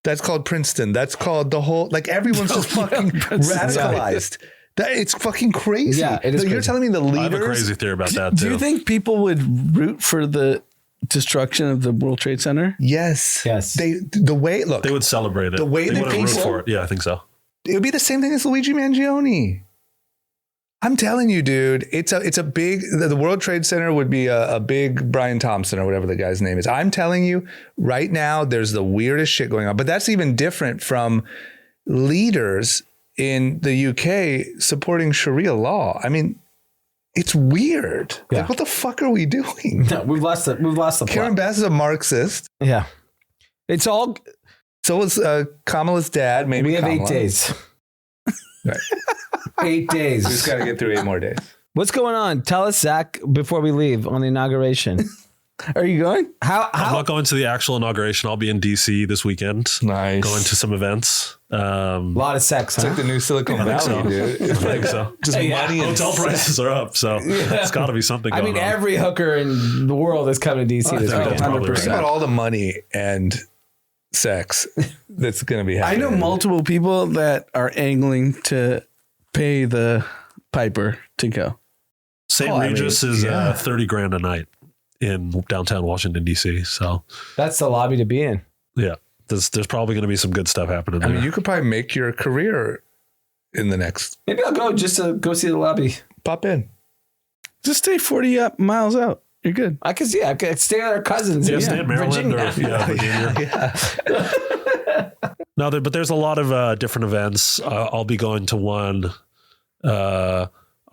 That's called Princeton. That's called the whole, like everyone's just fucking radicalized. It's fucking crazy. Yeah, it is You're crazy. telling me the leaders. I have a crazy theory about that too. Do you think people would root for the destruction of the World Trade Center? Yes. They would celebrate it. The way they that wouldn't root for it. Yeah, I think so. It would be the same thing as Luigi Mangione. I'm telling you, dude, it's a big, the World Trade Center would be a big Brian Thompson or whatever the guy's name is. I'm telling you right now, there's the weirdest shit going on, but that's even different from leaders in the UK supporting Sharia law. I mean, it's weird. Yeah. Like, what the fuck are we doing? No, we've lost the Karen plot. Bass is a Marxist. Yeah. It's all. So is Kamala's dad. Maybe we have Kamala. 8 days. Right. 8 days. We just got to get through 8 more days. What's going on? Tell us, Zach, before we leave on the inauguration. Are you going? I'm not going to the actual inauguration. I'll be in DC this weekend. Nice. Going to some events. A lot of sex. It's like the new Silicon Valley, dude. I think so. Just money and hotel prices are up, so it's got to be something going on. Every hooker in the world is coming to DC this weekend. 100%. Think about all the money and sex that's going to be happening. I know multiple people that are angling to pay the piper to go. St. Regis is $30,000 a night in downtown Washington, DC. So that's the lobby to be in. Yeah. There's probably going to be some good stuff happening there. I mean, you could probably make your career in the next. Maybe I'll go just to go see the lobby. Pop in. Just stay 40 miles out. You're good. I could stay with our cousins. Yeah, stay in Maryland Virginia. No, but there's a lot of different events. I'll be going to one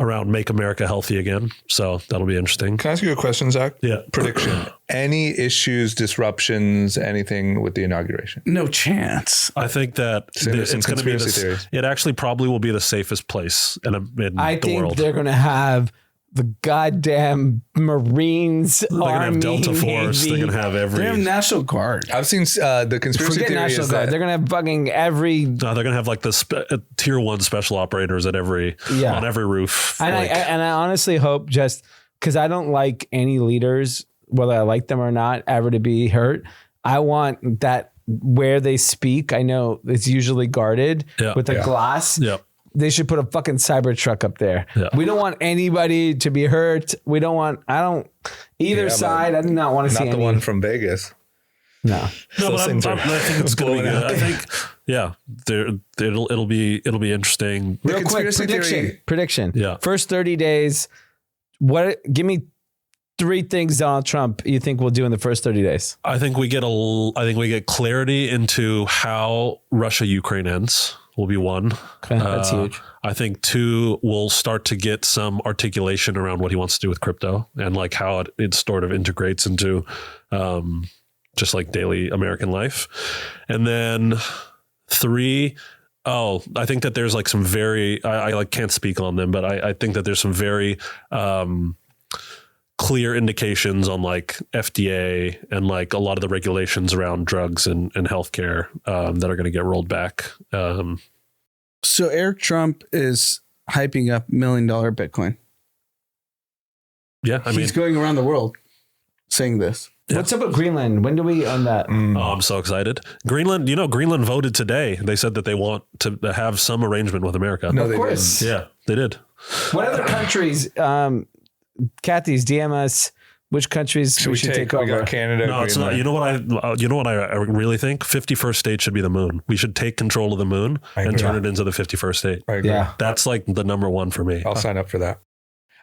around Make America Healthy Again. So that'll be interesting. Can I ask you a question, Zach? Yeah. Prediction. Any issues, disruptions, anything with the inauguration? No chance. I think that Some it's going to be conspiracy this. theories. It actually probably will be the safest place in I the think world. they're going to have the goddamn Marines, They're going to Army, have Delta Force. Navy. They're going to have every. They have National Guard. I've seen the conspiracy Forget theory National is Guard. that They're going to have fucking every. No, they're going to have like the tier 1 special operators at on every roof. And I honestly hope, just because I don't like any leaders, whether I like them or not, ever to be hurt. I want that where they speak. I know it's usually guarded with a glass. Yeah. They should put a fucking Cybertruck up there. Yeah. We don't want anybody to be hurt. I don't either side. I do not want to see not the any. one from Vegas. No. No, but Those things are I think it's going to be blowing good. out. I think, it'll be interesting. Real quick, conspiracy theory- prediction. Yeah. First 30 days. Give me 3 things Donald Trump you think will do in the first 30 days. I think we get clarity into how Russia-Ukraine ends. Will be 1. Okay, that's huge. I think 2, we'll start to get some articulation around what he wants to do with crypto and like how it sort of integrates into just like daily American life. And then 3, I think that there's like some very, I like can't speak on them, but I think that there's some very clear indications on like FDA and like a lot of the regulations around drugs and healthcare that are going to get rolled back. So Eric Trump is hyping up $1 million Bitcoin. Yeah. I mean, He's going around the world saying this. What's up with Greenland? When do we own that? I'm so excited. Greenland, Greenland voted today. They said that they want to have some arrangement with America. No, Of they course. didn't. Yeah, they did. What other countries? Kathy's DM us which countries Should we take over. We got Canada. No, it's not. Greenland. You know what I really think? 51st state should be the moon. We should take control of the moon and agree. turn it into the 51st state. I agree. Yeah. That's like the number 1 for me. I'll sign up for that.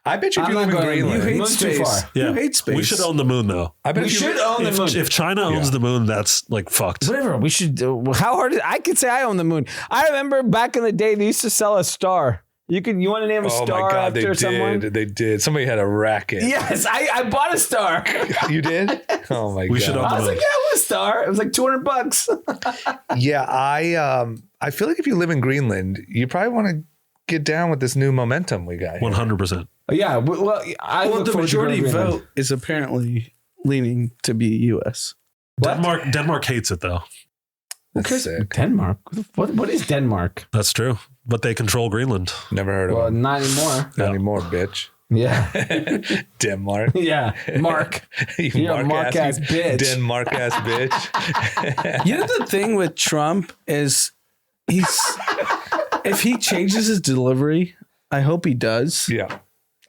I bet you if I'm you live not in going- you Greenland, hate Moon's too too far. far. Yeah. You hate space. We should own the moon though. I bet We if you should li- own the moon. If China owns the moon, that's like fucked. Whatever. We should. How hard is I could say I own the moon. I remember back in the day they used to sell a star. You want to name a Oh star my God, after they someone? did. They did. Somebody had a racket. Yes, I bought a star. You did? Oh my God. We should own I the was moon. like, yeah, I want a star. It was like $200. Yeah, I feel like if you live in Greenland, you probably want to get down with this new momentum we got. Here. 100%. Yeah. Well, Well, the majority vote is apparently leaning to be U.S. Denmark hates it though. That's sick. Denmark. What is Denmark? That's true. But they control Greenland. Never heard of Well, them. not anymore. Not anymore, bitch. Yeah. Denmark. Yeah. Mark. You're a Mark ass bitch. Denmark ass bitch. You know, the thing with Trump is if he changes his delivery, I hope he does. Yeah.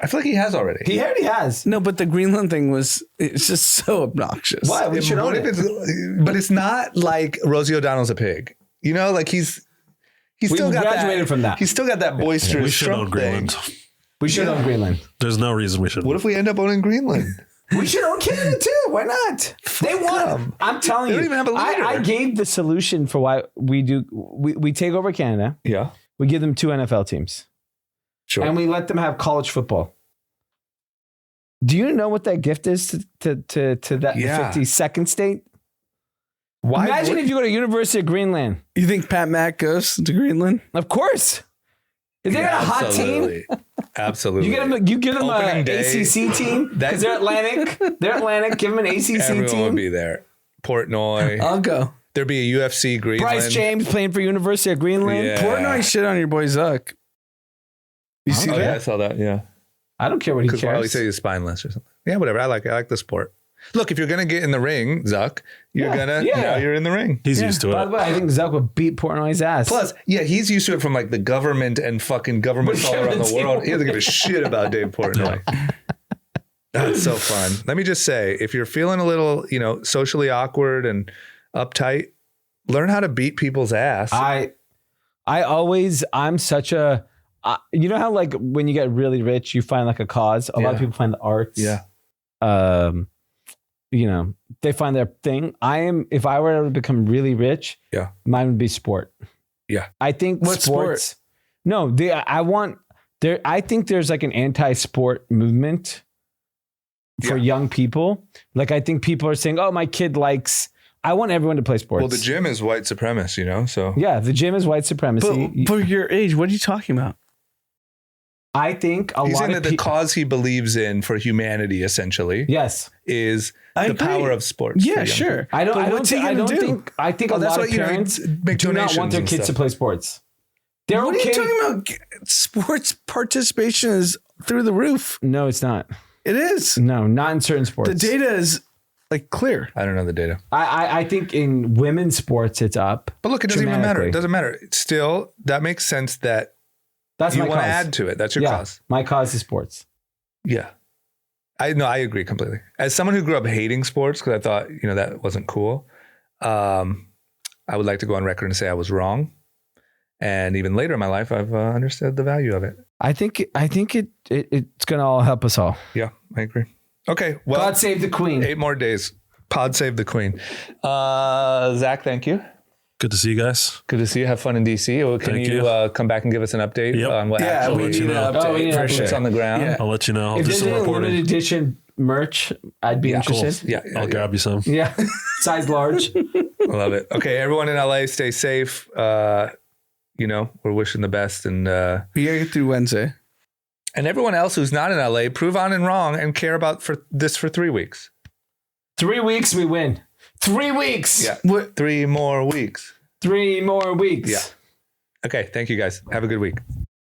I feel like he has already. He already has. No, but the Greenland thing it's just so obnoxious. Why? We should own What if it. it's, but it's not like Rosie O'Donnell's a pig. You know, like he's still got graduated that, from that. He's still got that boisterous We should Trump own Greenland. thing. We should own Greenland. There's no reason we should. What if we end up owning Greenland? We should own Canada too. Why not? They want. I'm telling They you. don't even have a leader. I gave the solution for why we do. We take over Canada. Yeah, We give them 2 NFL teams, sure. and we let them have college football. Do you know what that gift is to that Yeah. 52nd state? Why Imagine would- if you go to University of Greenland. You think Pat Mack goes to Greenland? Of course. If they got a hot team, Absolutely. Absolutely. you give them Opening an day. ACC team because they're Atlantic. They're Atlantic. Give them an ACC Everyone team. would be there. Portnoy. I'll go. There'd be a UFC Greenland. Bryce James playing for University of Greenland. Yeah. Portnoy shit on your boy Zuck. You see Oh yeah, I that? saw that. Yeah, I don't care what he because probably cares. say he's spineless or something. Yeah, whatever. I like the sport. Look, if you're gonna get in the ring, Zuck, now you're in the ring. He's used to By it. the way, I think Zuck would beat Portnoy's ass. Plus, yeah, he's used to it from like the government and fucking governments all around the world. He doesn't give a shit about Dave Portnoy. That's so fun. Let me just say, if you're feeling a little, socially awkward and uptight, learn how to beat people's ass. I'm such a, you know how like when you get really rich, you find like a cause. A lot of people find the arts. Yeah. They find their thing. If I were to become really rich, Yeah. mine would be sport. Yeah. I think What sports. No, I want I think there's like an anti-sport movement for young people. Like, I think people are saying, oh, my kid I want everyone to play sports. Well, the gym is white supremacist, you know, so. Yeah, the gym is white supremacy. But for your age, what are you talking about? I think he's saying that the cause he believes in for humanity, essentially, is the power of sports. Yeah, sure. I think a lot of parents do not want their kids to play sports. They're what are you talking about? Sports participation is through the roof. No, it's not. It is. No, not in certain sports. The data is like clear. I don't know the data. I think in women's sports it's up. But look, it doesn't even matter. It doesn't matter. Still, that makes sense that that's you my want cause. to add to it. That's your cause. My cause is sports. Yeah. I agree completely. As someone who grew up hating sports because I thought, that wasn't cool, I would like to go on record and say I was wrong. And even later in my life, I've understood the value of it. I think it's going to all help us all. Yeah, I agree. Okay. Well, God save the Queen. 8 more days. Pod save the Queen. Zach, thank you. Good to see you guys. Good to see you. Have fun in DC. Can you come back and give us an update on what actually we need an update. Boots on the ground? Yeah. I'll let you know. If there's any limited edition merch, I'd be interested. Cool. Yeah, I'll grab you some. Yeah, size large. Love it. Okay, everyone in LA, stay safe. We're wishing the best, and we gotta get through Wednesday. And everyone else who's not in LA, prove on and wrong, and care about for 3 weeks. 3 weeks, we win. 3 weeks. Yeah. 3 more weeks. 3 more weeks. Yeah. Okay. Thank you guys. Have a good week.